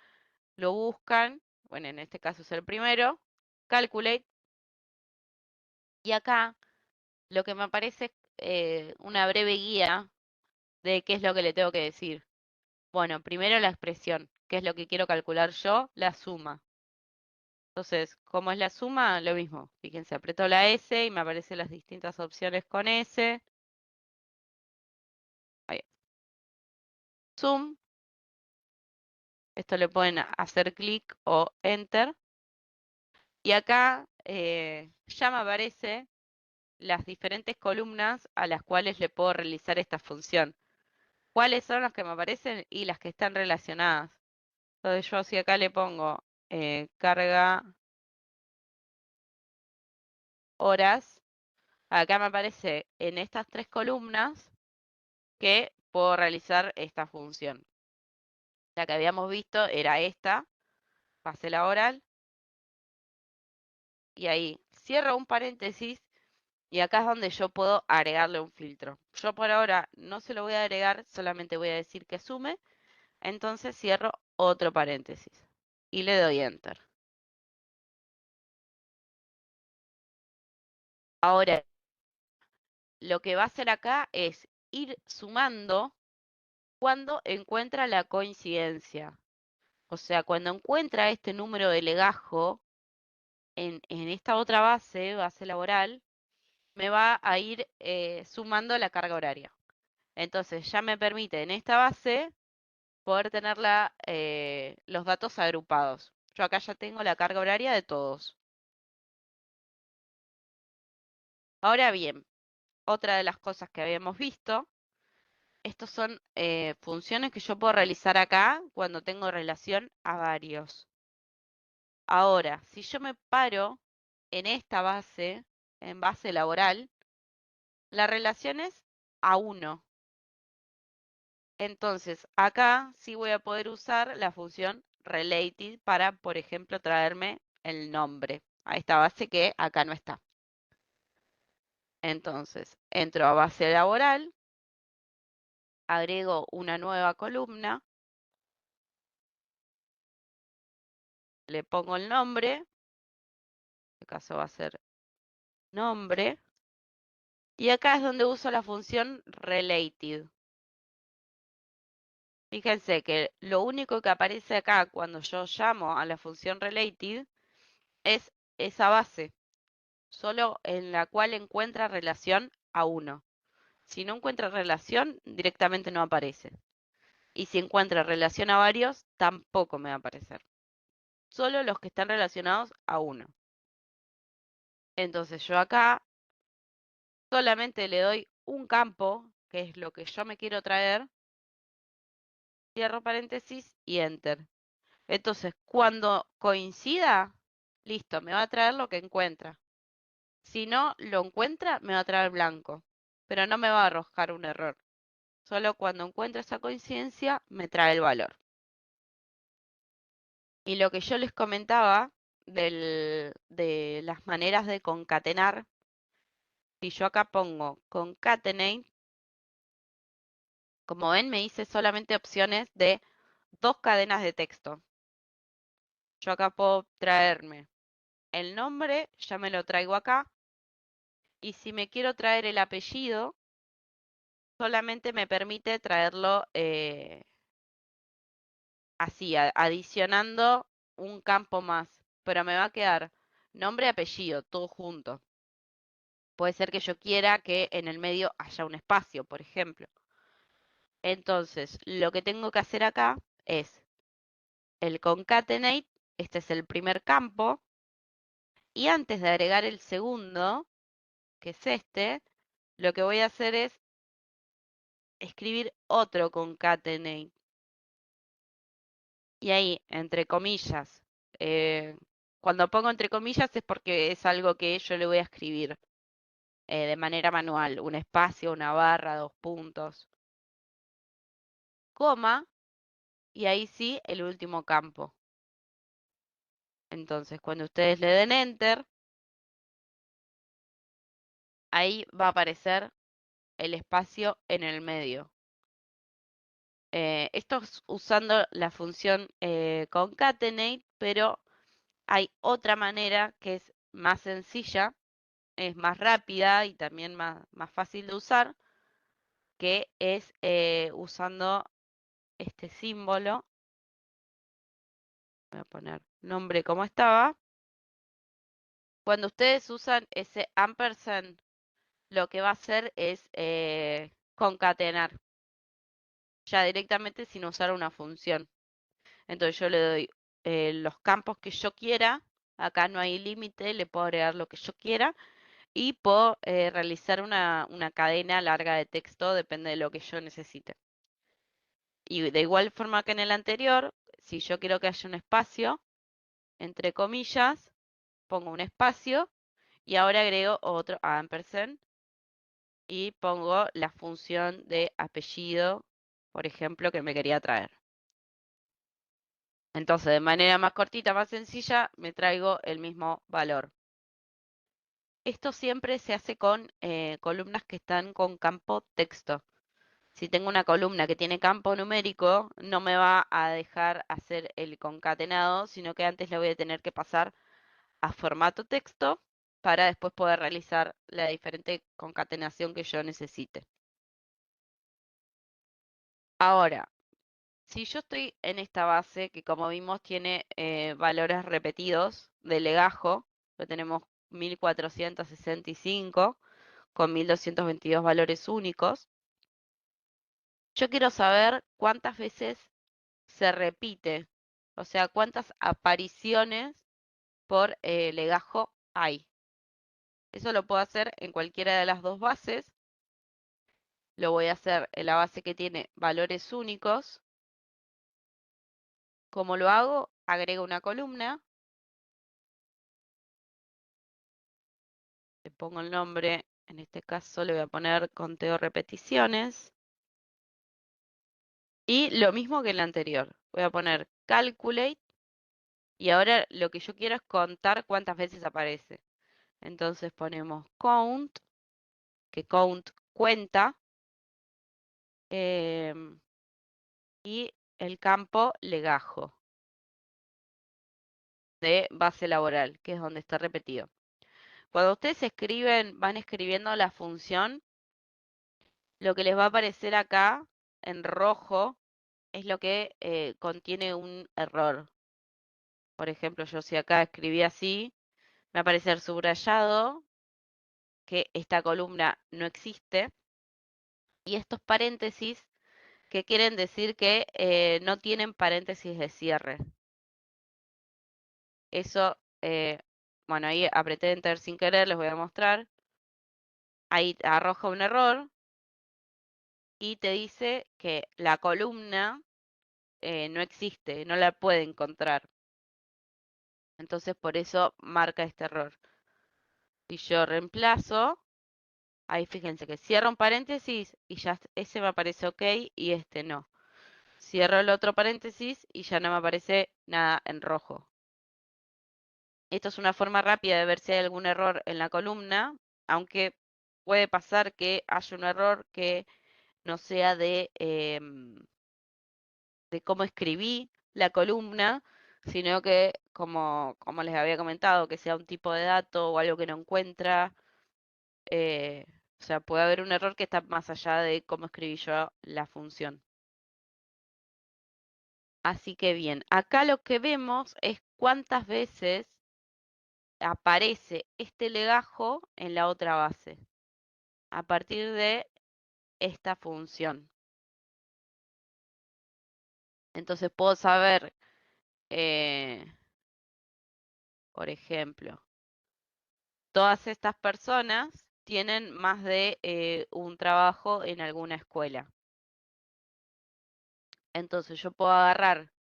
Lo buscan, bueno, en este caso es el primero, calculate, Y acá lo que me aparece es una breve guía de qué es lo que le tengo que decir. Bueno, primero la expresión, qué es lo que quiero calcular yo, la suma. Entonces, ¿cómo es la suma? Lo mismo. Fíjense, aprieto la S y me aparecen las distintas opciones con S. Ahí. Sum. Esto le pueden hacer clic o enter. Y acá ya me aparece las diferentes columnas a las cuales le puedo realizar esta función. ¿Cuáles son las que me aparecen y las que están relacionadas? Entonces yo si acá le pongo carga horas, acá me aparece en estas tres columnas que puedo realizar esta función. La que habíamos visto era esta, fase laboral, y ahí cierro un paréntesis y acá es donde yo puedo agregarle un filtro. Yo por ahora no se lo voy a agregar, solamente voy a decir que sume, entonces cierro otro paréntesis y le doy enter. Ahora, lo que va a hacer acá es ir sumando cuando encuentra la coincidencia. O sea, cuando encuentra este número de legajo en esta otra base laboral, me va a ir sumando la carga horaria. Entonces ya me permite en esta base poder tener los datos agrupados. Yo acá ya tengo la carga horaria de todos. Ahora bien, otra de las cosas que habíamos visto, estos son funciones que yo puedo realizar acá cuando tengo relación a varios. Ahora, si yo me paro en esta base, en base laboral, la relación es a 1. Entonces, acá sí voy a poder usar la función related para, por ejemplo, traerme el nombre a esta base que acá no está. Entonces, entro a base laboral, agrego una nueva columna, le pongo el nombre, en este caso va a ser nombre, y acá es donde uso la función related. Fíjense que lo único que aparece acá cuando yo llamo a la función related es esa base, solo en la cual encuentra relación a 1. Si no encuentra relación, directamente no aparece. Y si encuentra relación a varios, tampoco me va a aparecer. Solo los que están relacionados a 1. Entonces yo acá solamente le doy un campo, que es lo que yo me quiero traer, cierro paréntesis y enter. Entonces, cuando coincida, listo, me va a traer lo que encuentra. Si no lo encuentra, me va a traer blanco, pero no me va a arrojar un error. Solo cuando encuentra esa coincidencia, me trae el valor. Y lo que yo les comentaba de las maneras de concatenar, si yo acá pongo concatenate, como ven, me dice solamente opciones de 2 cadenas de texto. Yo acá puedo traerme el nombre, ya me lo traigo acá. Y si me quiero traer el apellido, solamente me permite traerlo así, adicionando un campo más. Pero me va a quedar nombre y apellido, todo junto. Puede ser que yo quiera que en el medio haya un espacio, por ejemplo. Entonces, lo que tengo que hacer acá es el concatenate, este es el primer campo, y antes de agregar el segundo, que es este, lo que voy a hacer es escribir otro concatenate. Y ahí, entre comillas, cuando pongo entre comillas es porque es algo que yo le voy a escribir de manera manual, un espacio, una barra, 2 puntos, coma, y ahí sí el último campo. Entonces, cuando ustedes le den enter, ahí va a aparecer el espacio en el medio. Esto es usando la función concatenate, pero hay otra manera que es más sencilla, es más rápida y también más fácil de usar, que es usando este símbolo. Voy a poner nombre como estaba. Cuando ustedes usan ese ampersand, lo que va a hacer es concatenar, ya directamente sin usar una función. Entonces yo le doy los campos que yo quiera, acá no hay límite, le puedo agregar lo que yo quiera y puedo realizar una cadena larga de texto, depende de lo que yo necesite. Y de igual forma que en el anterior, si yo quiero que haya un espacio, entre comillas, pongo un espacio y ahora agrego otro ampersand y pongo la función de apellido, por ejemplo, que me quería traer. Entonces, de manera más cortita, más sencilla, me traigo el mismo valor. Esto siempre se hace con columnas que están con campo texto. Si tengo una columna que tiene campo numérico, no me va a dejar hacer el concatenado, sino que antes le voy a tener que pasar a formato texto para después poder realizar la diferente concatenación que yo necesite. Ahora, si yo estoy en esta base, que como vimos tiene valores repetidos de legajo, lo tenemos 1465 con 1222 valores únicos, yo quiero saber cuántas veces se repite, o sea, cuántas apariciones por legajo hay. Eso lo puedo hacer en cualquiera de las dos bases. Lo voy a hacer en la base que tiene valores únicos. ¿Cómo lo hago? Agrego una columna. Le pongo el nombre, en este caso le voy a poner conteo repeticiones. Y lo mismo que en la anterior. Voy a poner calculate. Y ahora lo que yo quiero es contar cuántas veces aparece. Entonces ponemos count, que count cuenta. Y el campo legajo de base laboral, que es donde está repetido. Cuando ustedes escriben, van escribiendo la función, lo que les va a aparecer acá en rojo es lo que contiene un error. Por ejemplo, yo si acá escribí así, me va a aparecer subrayado que esta columna no existe y estos paréntesis que quieren decir que no tienen paréntesis de cierre. Eso, bueno, ahí apreté Enter sin querer, les voy a mostrar. Ahí arroja un error y te dice que la columna no existe, no la puede encontrar. Entonces por eso marca este error. Si yo reemplazo, ahí fíjense que cierro un paréntesis y ya ese me aparece OK y este no. Cierro el otro paréntesis y ya no me aparece nada en rojo. Esto es una forma rápida de ver si hay algún error en la columna, aunque puede pasar que haya un error que no sea de cómo escribí la columna, sino que, como les había comentado, que sea un tipo de dato o algo que no encuentra. eh, o sea, puede haber un error que está más allá de cómo escribí yo la función. Así que bien, acá lo que vemos es cuántas veces aparece este legajo en la otra base a partir de esta función. Entonces puedo saber, eh, por ejemplo, todas estas personas tienen más de un trabajo en alguna escuela. Entonces yo puedo agarrar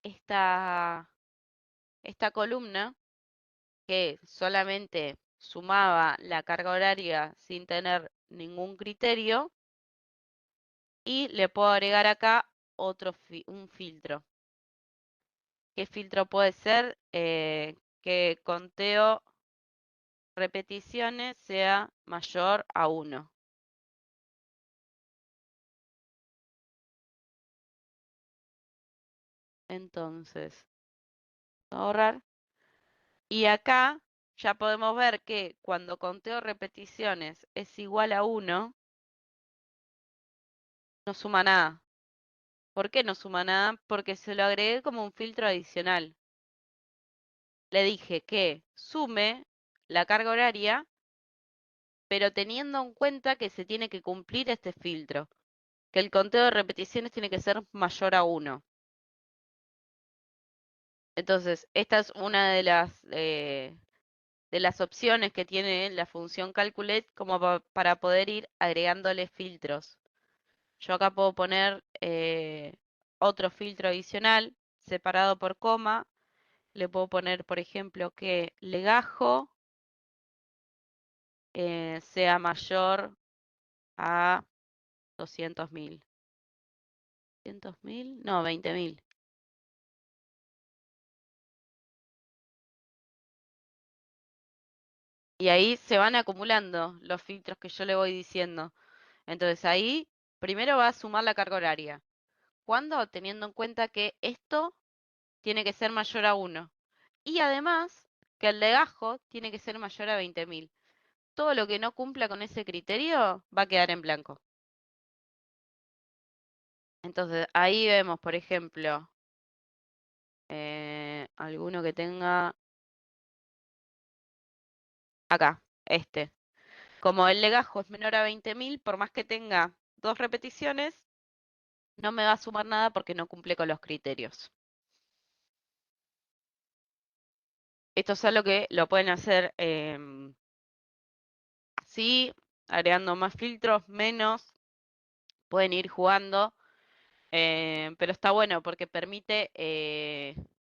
esta columna que solamente sumaba la carga horaria sin tener ningún criterio y le puedo agregar acá un filtro. ¿Qué filtro puede ser? Que conteo repeticiones sea mayor a 1. Entonces, ahorrar. Y acá ya podemos ver que cuando conteo repeticiones es igual a 1, no suma nada. ¿Por qué no suma nada? Porque se lo agregué como un filtro adicional. Le dije que sume la carga horaria, pero teniendo en cuenta que se tiene que cumplir este filtro, que el conteo de repeticiones tiene que ser mayor a 1. Entonces, esta es una de las opciones que tiene la función calculate como para poder ir agregándole filtros. Yo acá puedo poner otro filtro adicional separado por coma. Le puedo poner, por ejemplo, que legajo sea mayor a 200.000. ¿200.000? No, 20.000. Y ahí se van acumulando los filtros que yo le voy diciendo. Entonces ahí primero va a sumar la carga horaria. ¿Cuándo? Teniendo en cuenta que esto tiene que ser mayor a 1. Y además que el legajo tiene que ser mayor a 20.000. Todo lo que no cumpla con ese criterio va a quedar en blanco. Entonces ahí vemos, por ejemplo, alguno que tenga acá, este. Como el legajo es menor a 20.000, por más que tenga 2 repeticiones, no me va a sumar nada porque no cumple con los criterios. Esto es algo que lo pueden hacer así, agregando más filtros, menos, pueden ir jugando, pero está bueno porque permite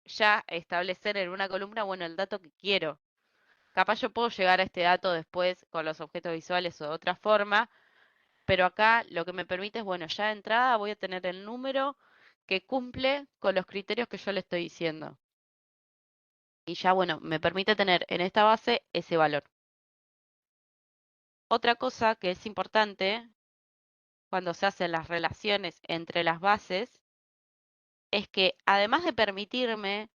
ya establecer en una columna, bueno, el dato que quiero. Capaz yo puedo llegar a este dato después con los objetos visuales o de otra forma, pero acá lo que me permite es, bueno, ya de entrada voy a tener el número que cumple con los criterios que yo le estoy diciendo. Y ya, bueno, me permite tener en esta base ese valor. Otra cosa que es importante cuando se hacen las relaciones entre las bases es que además de permitirme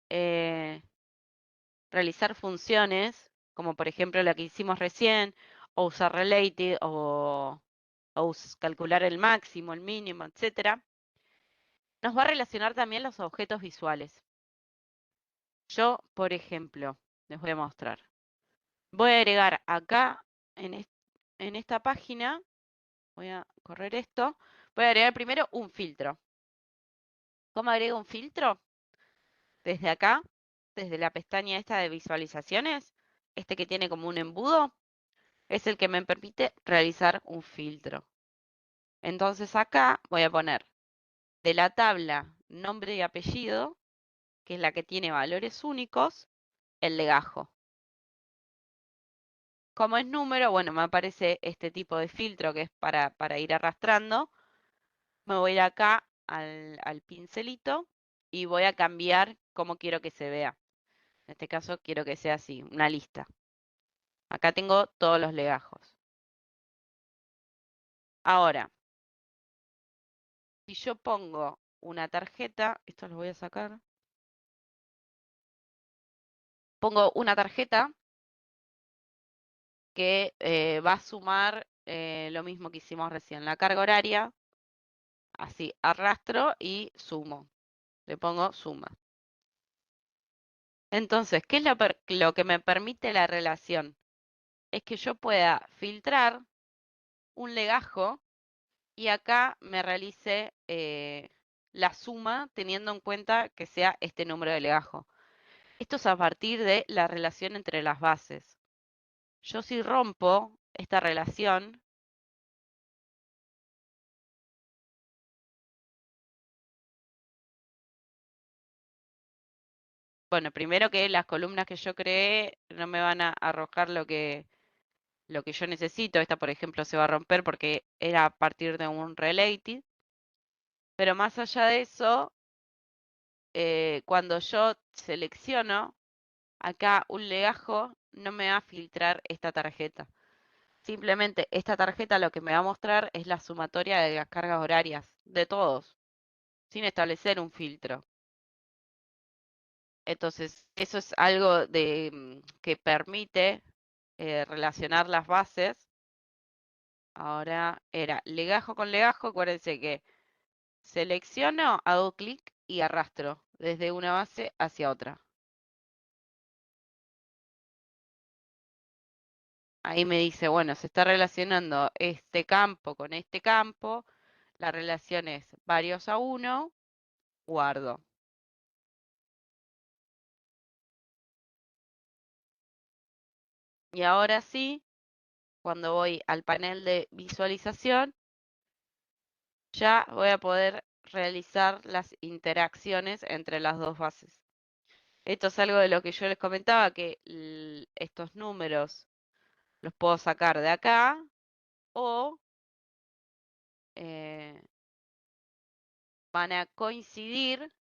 realizar funciones, como por ejemplo la que hicimos recién, o usar related, o calcular el máximo, el mínimo, etcétera, nos va a relacionar también los objetos visuales. Yo, por ejemplo, les voy a mostrar. Voy a agregar acá en esta página, voy a correr esto, voy a agregar primero un filtro. ¿Cómo agrego un filtro? Desde acá, desde la pestaña esta de visualizaciones, este que tiene como un embudo, es el que me permite realizar un filtro. Entonces acá voy a poner de la tabla nombre y apellido, que es la que tiene valores únicos, el legajo. Como es número, bueno, me aparece este tipo de filtro que es para ir arrastrando. Me voy a ir acá al pincelito y voy a cambiar cómo quiero que se vea. En este caso quiero que sea así, una lista. Acá tengo todos los legajos. Ahora, si yo pongo una tarjeta, esto lo voy a sacar. Pongo una tarjeta que va a sumar lo mismo que hicimos recién, la carga horaria. Así, arrastro y sumo. Le pongo suma. Entonces, ¿qué es lo que me permite la relación? Es que yo pueda filtrar un legajo y acá me realice la suma teniendo en cuenta que sea este número de legajo. Esto es a partir de la relación entre las bases. Yo si rompo esta relación, bueno, primero que las columnas que yo creé no me van a arrojar lo que yo necesito. Esta, por ejemplo, se va a romper porque era a partir de un related. Pero más allá de eso, cuando yo selecciono acá un legajo, no me va a filtrar esta tarjeta. Simplemente esta tarjeta lo que me va a mostrar es la sumatoria de las cargas horarias de todos, sin establecer un filtro. Entonces, eso es algo que permite relacionar las bases. Ahora era legajo con legajo. Acuérdense que selecciono, hago clic y arrastro desde una base hacia otra. Ahí me dice, bueno, se está relacionando este campo con este campo. La relación es varios a 1, guardo. Y ahora sí, cuando voy al panel de visualización, ya voy a poder realizar las interacciones entre las dos bases. Esto es algo de lo que yo les comentaba, que estos números los puedo sacar de acá o eh, van a coincidir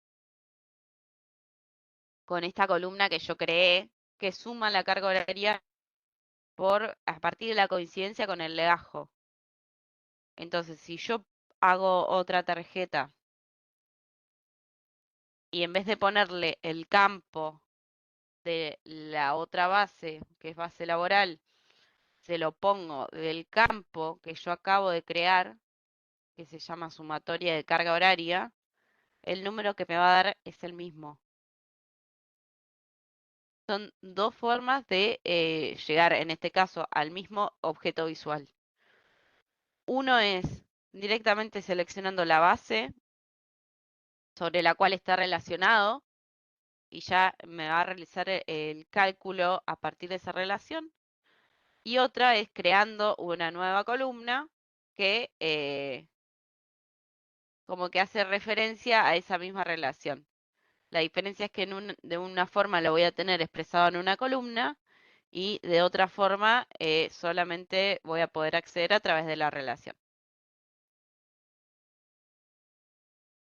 con esta columna que yo creé, que suma la carga horaria a partir de la coincidencia con el legajo. Entonces, si yo hago otra tarjeta y en vez de ponerle el campo de la otra base, que es base laboral, se lo pongo del campo que yo acabo de crear, que se llama sumatoria de carga horaria, el número que me va a dar es el mismo. Son dos formas de llegar, en este caso, al mismo objeto visual. Uno es directamente seleccionando la base sobre la cual está relacionado y ya me va a realizar el cálculo a partir de esa relación. Y otra es creando una nueva columna que como que hace referencia a esa misma relación. La diferencia es que de una forma lo voy a tener expresado en una columna y de otra forma solamente voy a poder acceder a través de la relación.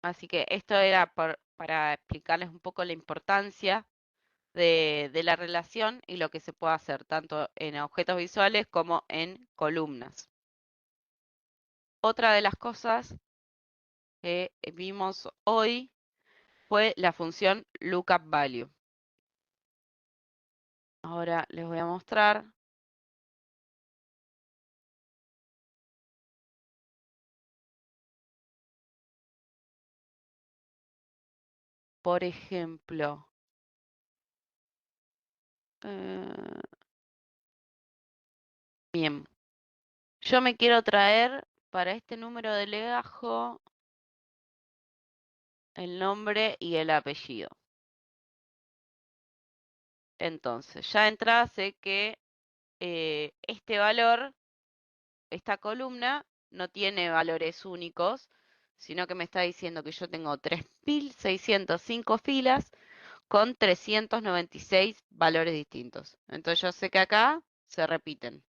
Así que esto era para explicarles un poco la importancia de la relación y lo que se puede hacer tanto en objetos visuales como en columnas. Otra de las cosas que vimos hoy fue la función lookup value. Ahora les voy a mostrar. Por ejemplo, eh, bien, yo me quiero traer para este número de legajo el nombre y el apellido. Entonces, ya de entrada sé que este valor, esta columna, no tiene valores únicos, sino que me está diciendo que yo tengo 3.605 filas con 396 valores distintos. Entonces yo sé que acá se repiten.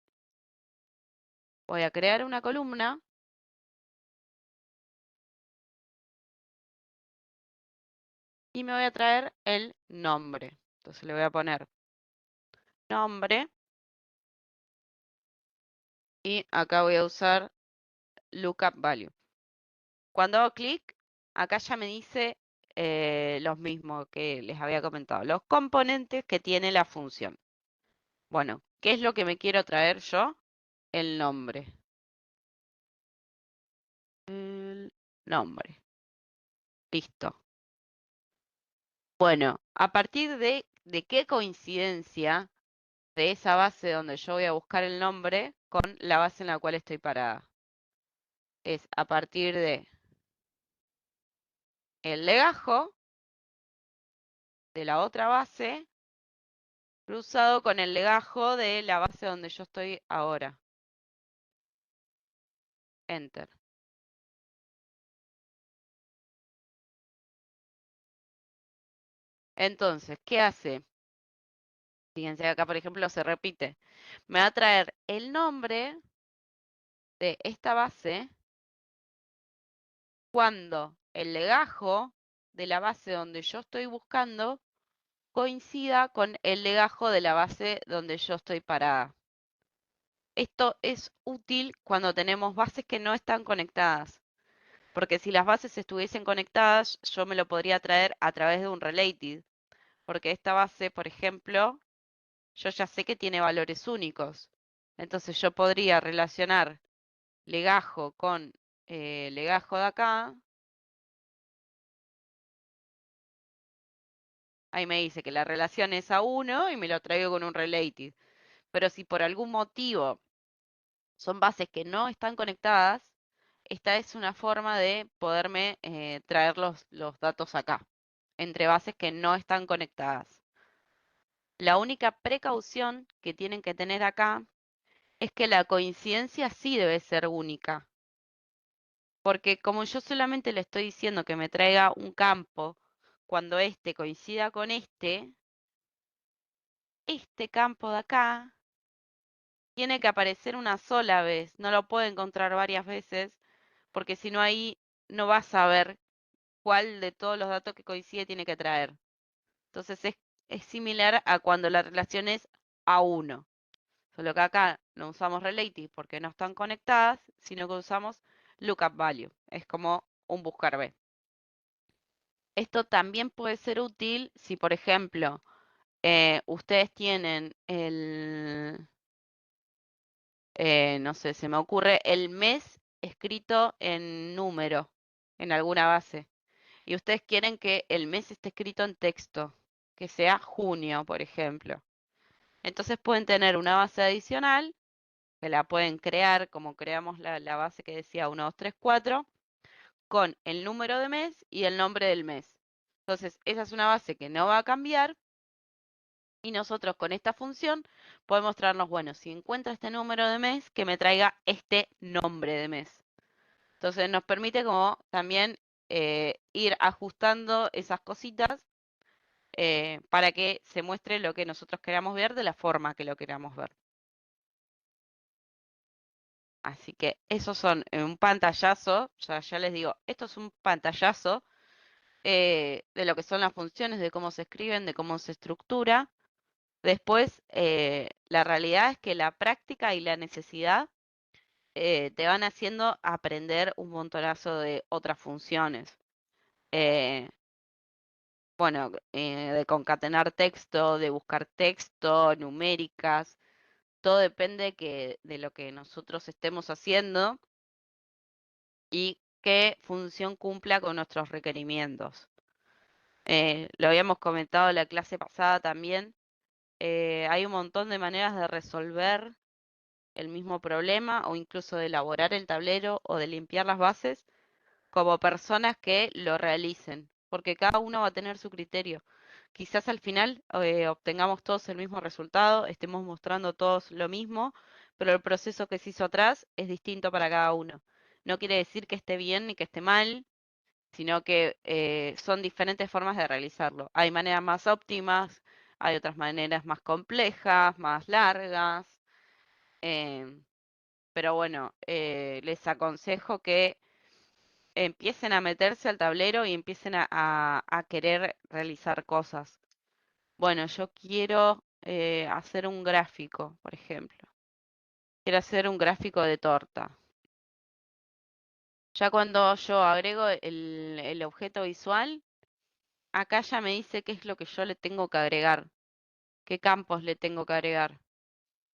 Voy a crear una columna y me voy a traer el nombre. Entonces le voy a poner nombre y acá voy a usar lookup value. Cuando hago clic, acá ya me dice los mismos que les había comentado, los componentes que tiene la función. Bueno, ¿qué es lo que me quiero traer yo? El nombre. El nombre. Listo. Bueno, a partir de qué coincidencia de esa base donde yo voy a buscar el nombre con la base en la cual estoy parada. Es a partir de el legajo de la otra base cruzado con el legajo de la base donde yo estoy ahora. Enter. Entonces, ¿qué hace? Fíjense que acá, por ejemplo, se repite. Me va a traer el nombre de esta base cuando el legajo de la base donde yo estoy buscando coincida con el legajo de la base donde yo estoy parada. Esto es útil cuando tenemos bases que no están conectadas, porque si las bases estuviesen conectadas, yo me lo podría traer a través de un related, porque esta base, por ejemplo, yo ya sé que tiene valores únicos. Entonces yo podría relacionar legajo con legajo de acá. Ahí me dice que la relación es a 1 y me lo traigo con un related. Pero si por algún motivo son bases que no están conectadas, esta es una forma de poderme traer los datos acá, entre bases que no están conectadas. La única precaución que tienen que tener acá es que la coincidencia sí debe ser única. Porque como yo solamente le estoy diciendo que me traiga un campo cuando este coincida con este campo de acá tiene que aparecer una sola vez, no lo puedo encontrar varias veces, porque si no ahí no vas a ver cuál de todos los datos que coincide tiene que traer. Entonces es similar a cuando la relación es a 1. Solo que acá no usamos relative porque no están conectadas, sino que usamos lookup value. Es como un buscar B. Esto también puede ser útil si, por ejemplo, ustedes tienen no sé, se me ocurre el mes escrito en número, en alguna base. Y ustedes quieren que el mes esté escrito en texto, que sea junio, por ejemplo. Entonces pueden tener una base adicional, que la pueden crear como creamos la base que decía 1, 2, 3, 4, con el número de mes y el nombre del mes. Entonces, esa es una base que no va a cambiar y nosotros con esta función podemos traernos, bueno, si encuentra este número de mes, que me traiga este nombre de mes. Entonces nos permite como también ir ajustando esas cositas para que se muestre lo que nosotros queramos ver de la forma que lo queramos ver. Así que esos son un pantallazo, ya les digo, esto es un pantallazo de lo que son las funciones, de cómo se escriben, de cómo se estructura. Después, la realidad es que la práctica y la necesidad te van haciendo aprender un montonazo de otras funciones. Eh, bueno, de concatenar texto, de buscar texto, numéricas, todo depende de lo que nosotros estemos haciendo y qué función cumpla con nuestros requerimientos. Lo habíamos comentado en la clase pasada también. Hay un montón de maneras de resolver el mismo problema o incluso de elaborar el tablero o de limpiar las bases como personas que lo realicen, porque cada uno va a tener su criterio. Quizás al final obtengamos todos el mismo resultado, estemos mostrando todos lo mismo, pero el proceso que se hizo atrás es distinto para cada uno. No quiere decir que esté bien ni que esté mal, sino que son diferentes formas de realizarlo. Hay maneras más óptimas, hay otras maneras más complejas, más largas, em, pero bueno, les aconsejo que empiecen a meterse al tablero y empiecen a querer realizar cosas. Bueno, yo quiero hacer un gráfico, por ejemplo. Quiero hacer un gráfico de torta. Ya cuando yo agrego el objeto visual, acá ya me dice qué es lo que yo le tengo que agregar, qué campos le tengo que agregar.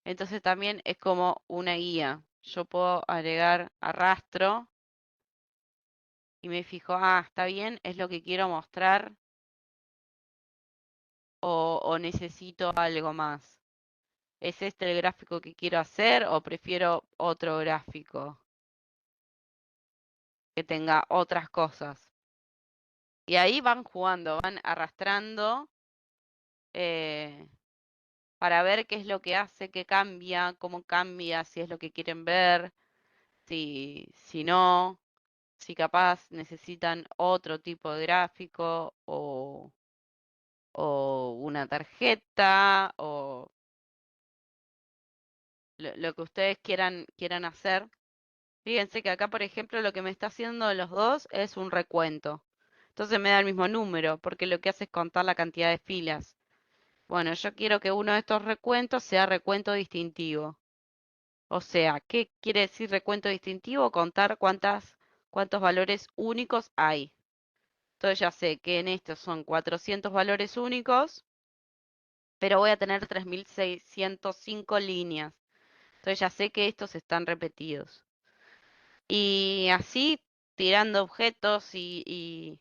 Entonces también es como una guía. Yo puedo agregar arrastro y me fijo, está bien, es lo que quiero mostrar o necesito algo más. ¿Es este el gráfico que quiero hacer o prefiero otro gráfico que tenga otras cosas? Y ahí van jugando, van arrastrando eh, para ver qué es lo que hace, qué cambia, cómo cambia, si es lo que quieren ver, si no, si capaz necesitan otro tipo de gráfico o una tarjeta o lo que ustedes quieran hacer. Fíjense que acá, por ejemplo, lo que me está haciendo los dos es un recuento. Entonces me da el mismo número, porque lo que hace es contar la cantidad de filas. Bueno, yo quiero que uno de estos recuentos sea recuento distintivo. O sea, ¿qué quiere decir recuento distintivo? Contar cuántos valores únicos hay. Entonces ya sé que en estos son 400 valores únicos, pero voy a tener 3605 líneas. Entonces ya sé que estos están repetidos. Y así, tirando objetos y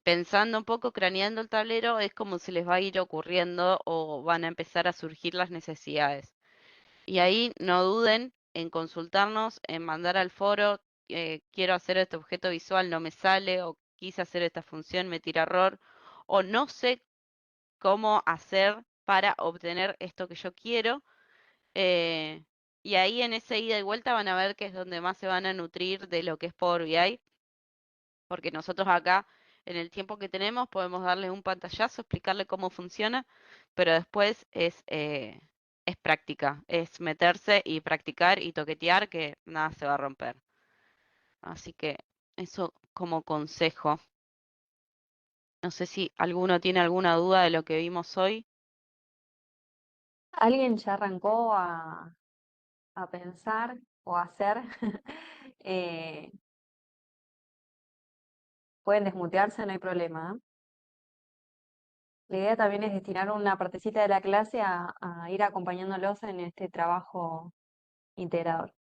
pensando un poco, craneando el tablero, es como se les va a ir ocurriendo o van a empezar a surgir las necesidades. Y ahí no duden en consultarnos, en mandar al foro, quiero hacer este objeto visual, no me sale, o quise hacer esta función, me tira error, o no sé cómo hacer para obtener esto que yo quiero. eh, y ahí en ese ida y vuelta van a ver que es donde más se van a nutrir de lo que es Power BI, porque nosotros acá, en el tiempo que tenemos, podemos darle un pantallazo, explicarle cómo funciona, pero después es práctica, es meterse y practicar y toquetear que nada se va a romper. Así que eso como consejo. No sé si alguno tiene alguna duda de lo que vimos hoy.
¿Alguien ya arrancó a pensar o a hacer? Eh, pueden desmutearse, no hay problema, ¿eh? La idea también es destinar una partecita de la clase a ir acompañándolos en este trabajo integrador.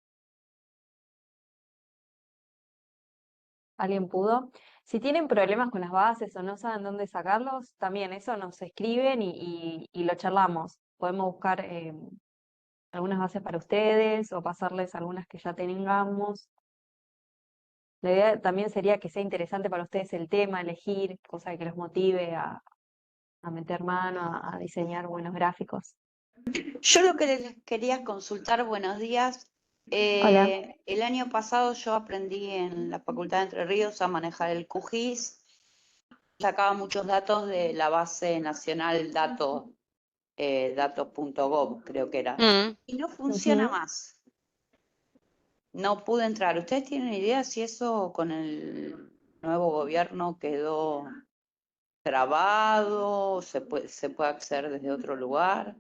¿Alguien pudo? Si tienen problemas con las bases o no saben dónde sacarlos, también eso nos escriben y lo charlamos. Podemos buscar algunas bases para ustedes o pasarles algunas que ya tengamos. La idea también sería que sea interesante para ustedes el tema, elegir, cosa que los motive a meter mano, a diseñar buenos gráficos.
Yo lo que les quería consultar, buenos días.
Hola.
El año pasado yo aprendí en la Facultad de Entre Ríos a manejar el QGIS, sacaba muchos datos de la base nacional datos.gov, creo que era,
Mm,
y no funciona
Ujú.
más. No pude entrar. ¿Ustedes tienen idea si eso con el nuevo gobierno quedó trabado, se puede acceder desde otro lugar?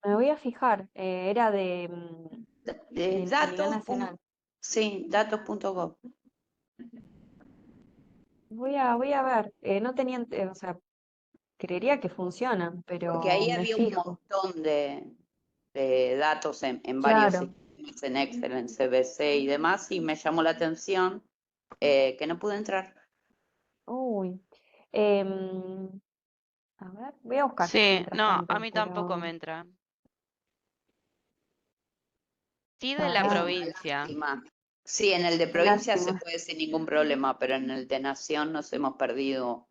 Me voy a fijar, era a nivel
Datos.
nacional.
Sí, datos.gov.
Voy a ver, no tenían, o sea, creería que funcionan,
Porque
pero
ahí
me
había un
fijo.
montón de datos en varios
Claro.
sistemas, en Excel, en CBC y demás, y me llamó la atención que no pude entrar.
Uy. Em, a ver, voy a buscar
sí,
mientras
no, a
tanto,
mí tampoco
pero
me entra. Sí, de la
pará,
provincia.
Lástima. Sí, en el de
qué
provincia se
lástima.
puede sin ningún problema, pero en el de nación nos hemos perdido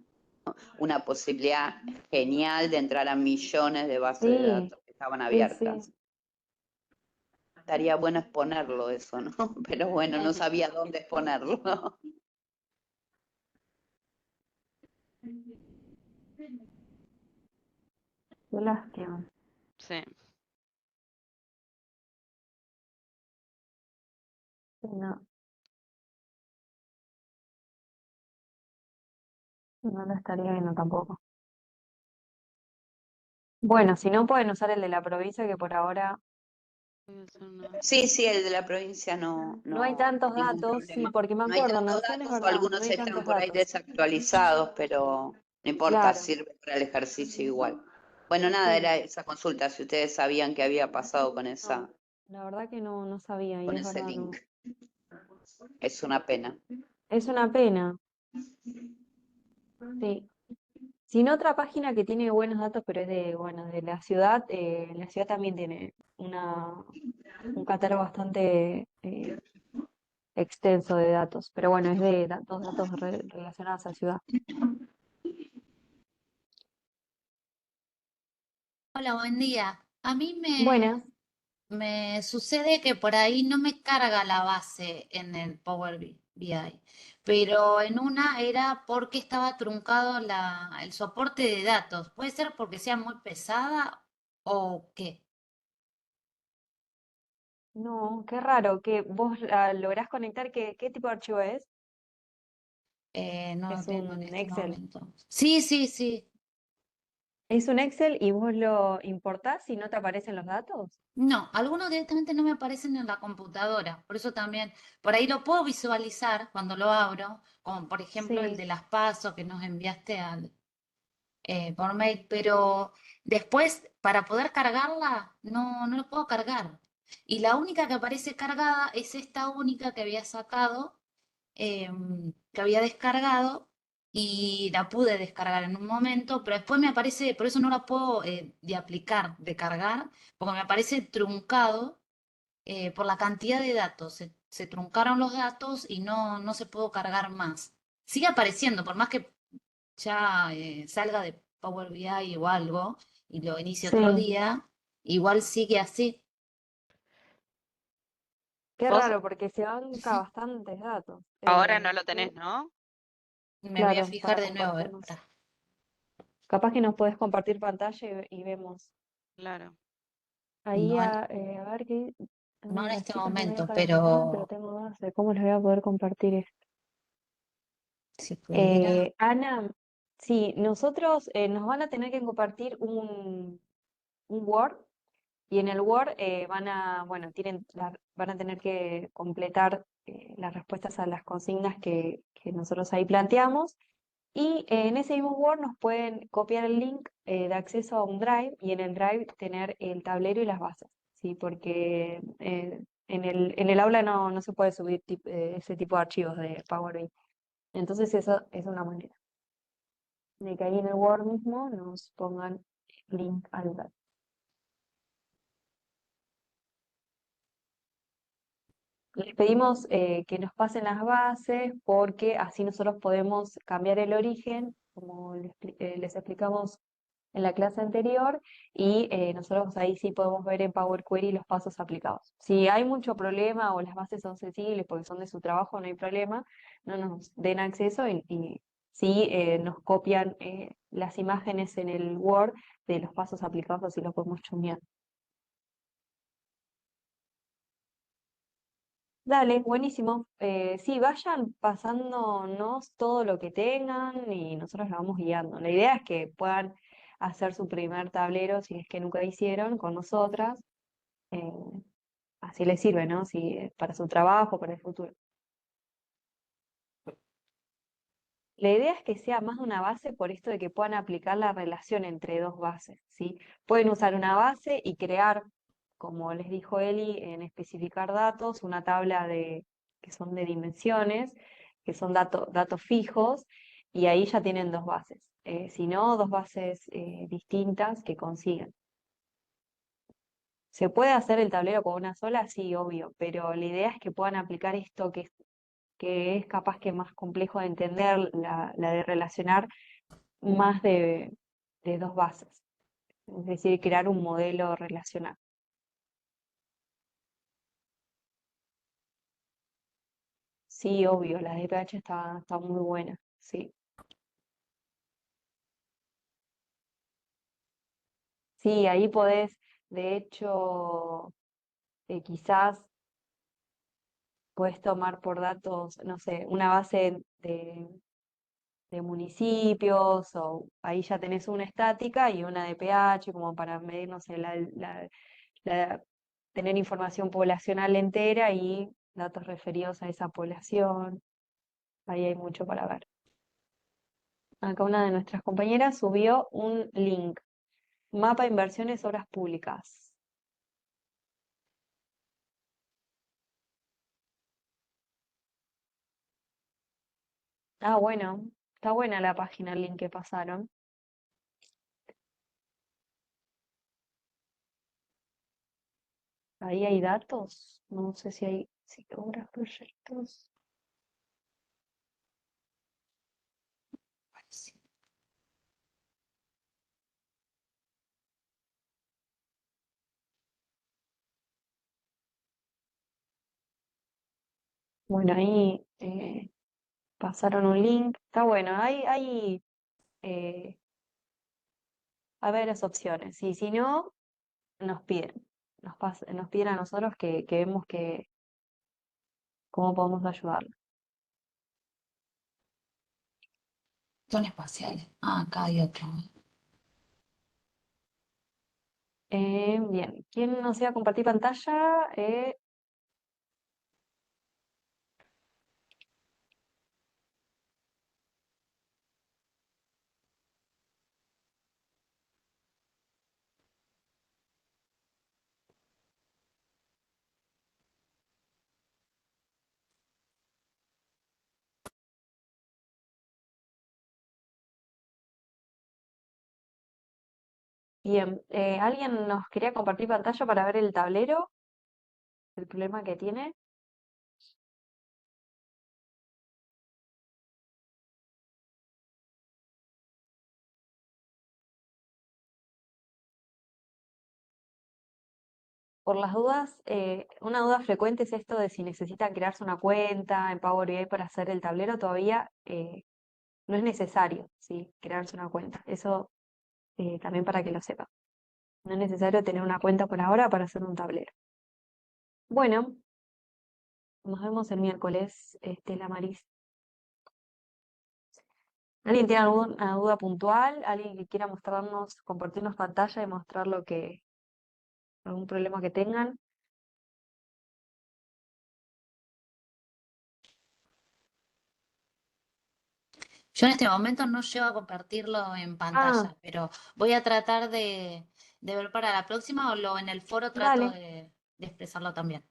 una posibilidad genial de entrar a millones de bases de
Sí,
datos que estaban
sí, sí.
abiertas. Estaría bueno exponerlo eso, ¿no? Pero bueno, no sabía dónde exponerlo.
Qué lástima.
Sí.
No, no lo estaría viendo tampoco. Bueno, si no pueden usar el de la provincia, que por ahora
Sí, sí, el de la provincia
no hay
no hay
tantos
ningún
datos, sí,
problema.
porque me
No hay
acuerdo,
tantos
Nación es
datos o
verdad, no
algunos
hay
están
tantos
por ahí
datos.
desactualizados, pero no importa,
Claro,
sirve para el ejercicio igual. Bueno, nada,
sí,
era esa consulta, si ustedes sabían qué había pasado
no, la verdad que no, no sabía y
con
es
ese
verdad,
link.
no.
Es una pena.
Es una pena, sí. Sin otra página que tiene buenos datos, pero es de, bueno, de la ciudad también tiene un catálogo bastante extenso de datos, pero bueno, es de datos relacionados a ciudad.
Hola, buen día. A mí
Buenas,
me sucede que por ahí no me carga la base en el Power BI, pero en una era porque estaba truncado el soporte de datos. ¿Puede ser porque sea muy pesada o qué?
no, qué raro que vos la lográs conectar, ¿qué tipo de archivo es?
No lo
Es
tengo en
un
este
Excel.
momento. Sí, sí, sí.
Es un Excel y vos lo importás y no te aparecen los datos.
No, algunos directamente no me aparecen en la computadora, por eso también, por ahí lo puedo visualizar cuando lo abro, como por ejemplo el
Sí,
de las pasos que nos enviaste por mail, pero después para poder cargarla no lo puedo cargar. Y la única que aparece cargada es esta única que había sacado, que había descargado y la pude descargar en un momento, pero después me aparece, por eso no la puedo de aplicar, de cargar, porque me aparece truncado por la cantidad de datos. Se truncaron los datos y no se pudo cargar más. Sigue apareciendo, por más que ya salga de Power BI o algo y lo inicie otro
sí.
día, igual sigue así.
Qué
Vos
raro, porque se banca bastantes datos.
ahora no lo tenés, ¿no?
Me voy a
Claro,
fijar
para
de nuevo, a ver,
compartirnos.
pará.
Capaz que nos podés compartir pantalla y vemos.
Claro.
Ahí,
No,
a ver qué.
no en
Las
este
chicas no me
momento,
dejan hacer nada, pero
pero
tengo dudas de cómo les voy a poder compartir esto.
si pudiera.
Ana, sí, nosotros nos van a tener que compartir un Word y en el Word bueno, van a tener que completar las respuestas a las consignas que nosotros ahí planteamos. Y en ese mismo Word nos pueden copiar el link de acceso a un Drive y en el Drive tener el tablero y las bases, ¿sí? Porque en el aula no se puede subir ese tipo de archivos de Power BI. Entonces eso es una manera de que ahí en el Word mismo nos pongan link al Drive. Les pedimos que nos pasen las bases porque así nosotros podemos cambiar el origen, como les explicamos en la clase anterior, y nosotros ahí sí podemos ver en Power Query los pasos aplicados. Si hay mucho problema o las bases son sensibles porque son de su trabajo, no hay problema, no nos den acceso y sí nos copian las imágenes en el Word de los pasos aplicados, así los podemos chumear. Dale, buenísimo. Sí, vayan pasándonos todo lo que tengan y nosotros lo vamos guiando. La idea es que puedan hacer su primer tablero, si es que nunca hicieron, con nosotras. eh, Así les sirve, ¿no? Si, para su trabajo, para el futuro. La idea es que sea más de una base por esto de que puedan aplicar la relación entre dos bases, ¿sí? Pueden usar una base y crear, como les dijo Eli, en especificar datos, una tabla que son de dimensiones, que son datos fijos, y ahí ya tienen dos bases. Si no, dos bases distintas que consigan. ¿Se puede hacer el tablero con una sola? Sí, obvio, pero la idea es que puedan aplicar esto que es capaz que más complejo de entender, la de relacionar más de dos bases, es decir, crear un modelo relacional. Sí, obvio, la de PH está muy buena, sí. Sí, ahí podés, de hecho, quizás podés tomar por datos, no sé, una base de municipios, o ahí ya tenés una estática y una de pH, como para medir, no sé, tener información poblacional entera y datos referidos a esa población. Ahí hay mucho para ver. Acá una de nuestras compañeras subió un link, mapa inversiones obras públicas. Ah, bueno, está buena la página, el link que pasaron. Ahí hay datos, no sé si hay, si obras, proyectos. Bueno, ahí pasaron un link, está bueno, eh, hay varias opciones, y si no, nos piden, nos piden a nosotros que vemos cómo podemos ayudarlos.
Son espaciales. Ah, acá hay otro.
Bien, ¿quién nos iba a compartir pantalla? Bien, ¿alguien nos quería compartir pantalla para ver el tablero, el problema que tiene? Por las dudas, una duda frecuente es esto de si necesitan crearse una cuenta en Power BI para hacer el tablero, todavía no es necesario, ¿sí? Crearse una cuenta. Eso también para que lo sepan. No es necesario tener una cuenta por ahora para hacer un tablero. Bueno, nos vemos el miércoles, Estela Maris. ¿Alguien tiene alguna duda puntual? ¿Alguien que quiera mostrarnos, compartirnos pantalla y mostrar algún problema que tengan?
Yo en este momento no llego a compartirlo en
Ah,
pantalla, pero voy a tratar de ver para la próxima en el foro trato
dale,
de expresarlo también.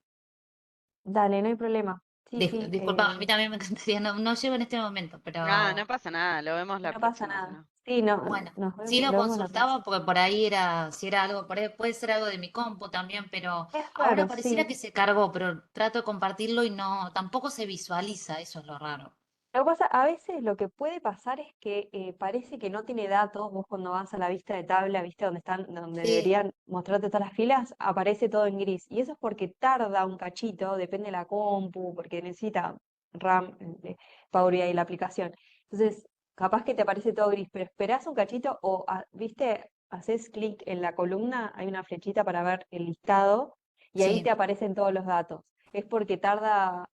dale, no hay problema. Sí, sí,
Disculpa, a mí también me encantaría, no llego en este momento,
Ah, no
pero
pasa nada, lo vemos la
no pasa
próxima, si
nada.
no.
Sí, no,
bueno, sí lo
lo vemos la próxima.
consultaba porque por ahí era, si era algo, por ahí puede ser algo de mi compu también, pero
Es
ahora
raro,
pareciera
sí.
que se cargó, pero trato de compartirlo y no, tampoco se visualiza, eso es lo raro.
Lo que pasa, a veces lo que puede pasar es que parece que no tiene datos. Vos cuando vas a la vista de tabla, viste donde están, donde
Sí,
deberían mostrarte todas las filas, aparece todo en gris. Y eso es porque tarda un cachito, depende de la compu, porque necesita RAM, Power BI la aplicación. Entonces, capaz que te aparece todo gris, pero esperás un cachito o, viste, haces clic en la columna, hay una flechita para ver el listado y ahí te
sí,
aparecen todos los datos. Es porque tarda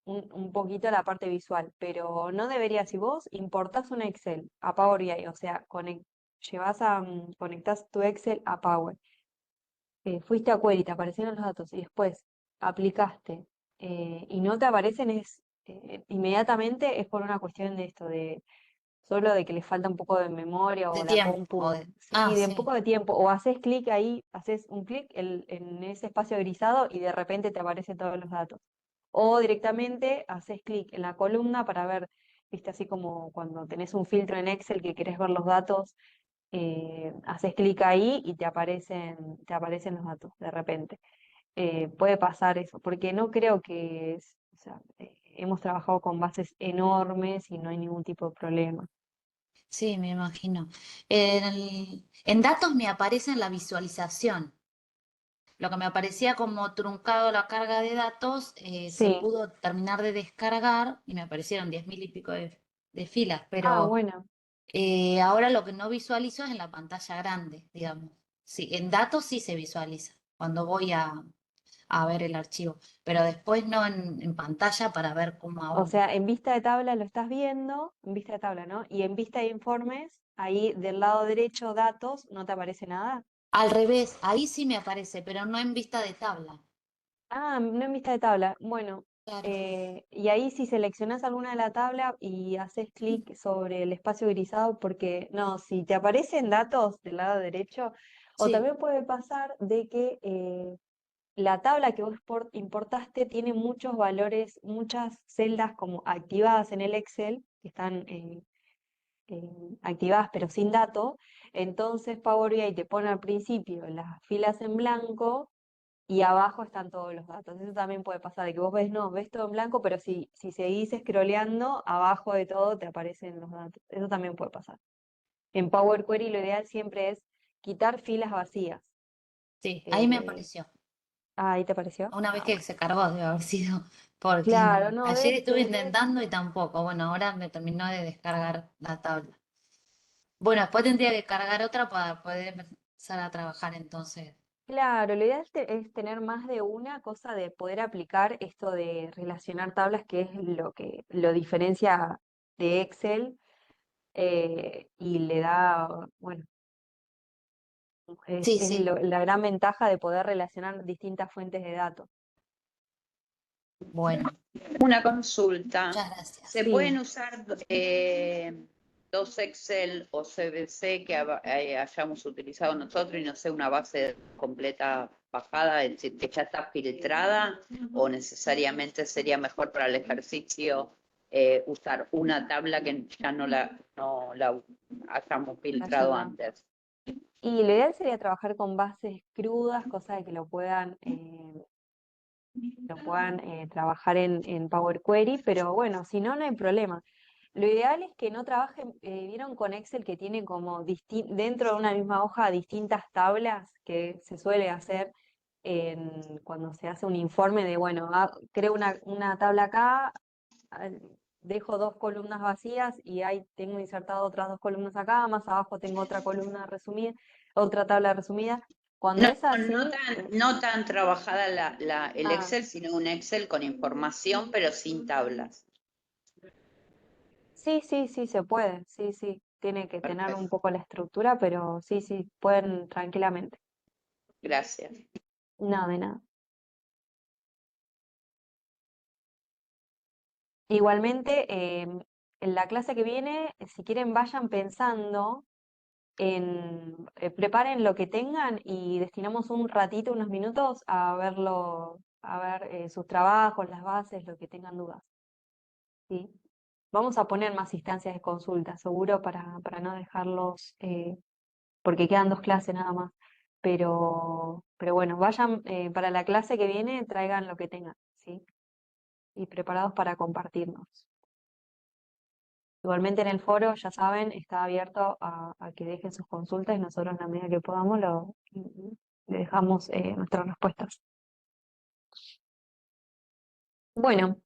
un poquito la parte visual, pero no debería, si vos importás un Excel a Power BI, o sea, conectás tu Excel a Power, fuiste a Query, te aparecieron los datos y después aplicaste y no te aparecen, inmediatamente es por una cuestión de esto, de solo de que le falta un poco de memoria
de
o la
tiempo.
compu,
Ah,
sí, de un
sí,
poco de tiempo, o haces clic ahí, haces un clic en ese espacio grisado y de repente te aparecen todos los datos. O directamente haces clic en la columna para ver, viste, así como cuando tenés un filtro en Excel que querés ver los datos, haces clic ahí y te aparecen los datos de repente. Puede pasar eso, porque no creo o sea, hemos trabajado con bases enormes y no hay ningún tipo de problema.
sí, me imagino. En datos me aparece en la visualización. Lo que me aparecía como truncado la carga de datos, se
Sí.
pudo terminar de descargar y me aparecieron 10.000 y pico de filas,
Ah,
pero
bueno.
ahora lo que no visualizo es en la pantalla grande, digamos. Sí, en datos sí se visualiza cuando voy a ver el archivo, pero después no en pantalla para ver cómo
O
hago.
sea, en vista de tabla lo estás viendo, en vista de tabla, ¿no? Y en vista de informes, ahí del lado derecho, datos, no te aparece nada.
Al revés, ahí sí me aparece, pero no en vista de tabla.
Ah, no en vista de tabla. Bueno,
Claro.
y ahí si seleccionas alguna de la tabla y haces clic sobre el espacio grisado, porque no, si te aparecen datos del lado derecho, o
Sí,
también puede pasar de que la tabla que vos importaste tiene muchos valores, muchas celdas como activadas en el Excel, que están activadas pero sin datos. Entonces Power BI te pone al principio las filas en blanco y abajo están todos los datos. Eso también puede pasar, de que vos ves, no, ves todo en blanco, pero si seguís scrolleando, abajo de todo te aparecen los datos. Eso también puede pasar. En Power Query lo ideal siempre es quitar filas vacías.
sí, ahí me
Eh,
apareció.
¿Ahí te apareció?
Una vez
Ah,
que
bueno.
se cargó debe haber sido, porque
Claro, no,
ayer estuve
debe
intentando y tampoco. Bueno, ahora me terminó de descargar la tabla. Bueno, después tendría que cargar otra para poder empezar a trabajar entonces.
Claro, lo ideal es tener más de una cosa de poder aplicar esto de relacionar tablas, que es lo que lo diferencia de Excel y le da, bueno,
Sí,
Es
sí,
la gran ventaja de poder relacionar distintas fuentes de datos.
bueno,
Una consulta.
muchas gracias.
¿Se
Sí.
pueden usar dos Excel o CBC que hayamos utilizado nosotros y no sé, una base completa bajada, es decir, que ya está filtrada, o necesariamente sería mejor para el ejercicio usar una tabla que ya no la hayamos filtrado
Ayuda.
antes?
Y lo ideal sería trabajar con bases crudas, cosa de que lo puedan trabajar en Power Query, pero bueno, si no, no hay problema. Lo ideal es que no trabajen, vieron con Excel que tiene como dentro de una misma hoja distintas tablas que se suele hacer cuando se hace un informe de, bueno, creo una tabla acá, ah, dejo dos columnas vacías y ahí tengo insertado otras dos columnas acá, más abajo tengo otra columna resumida, otra tabla resumida. Cuando es así,
No tan trabajada el
ah,
Excel, sino un Excel con información, pero sin tablas.
sí, sí, sí, se puede, sí, sí, tiene que tener un
Perfecto.
poco la estructura, pero sí, sí, pueden tranquilamente.
Gracias.
No, de nada. Igualmente, en la clase que viene, si quieren, vayan pensando preparen lo que tengan y destinamos un ratito, unos minutos a verlo, a ver sus trabajos, las bases, lo que tengan dudas. ¿Sí? Vamos a poner más instancias de consulta, seguro, para no dejarlos, porque quedan dos clases nada más. Pero bueno, vayan para la clase que viene, traigan lo que tengan, ¿sí? Y preparados para compartirnos. Igualmente en el foro, ya saben, está abierto a que dejen sus consultas y nosotros en la medida que podamos le dejamos nuestras respuestas. Bueno,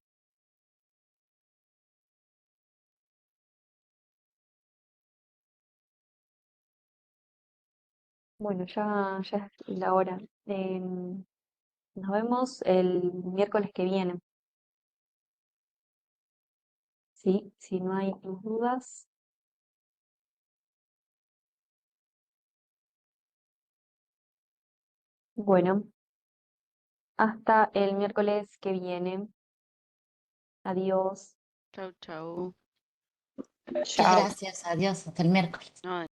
bueno, ya es la hora. Nos vemos el miércoles que viene. Sí, si no hay más dudas. Bueno, hasta el miércoles que viene. Adiós.
Chau, chau.
Muchas
Chao.
gracias, adiós, hasta el miércoles.
No,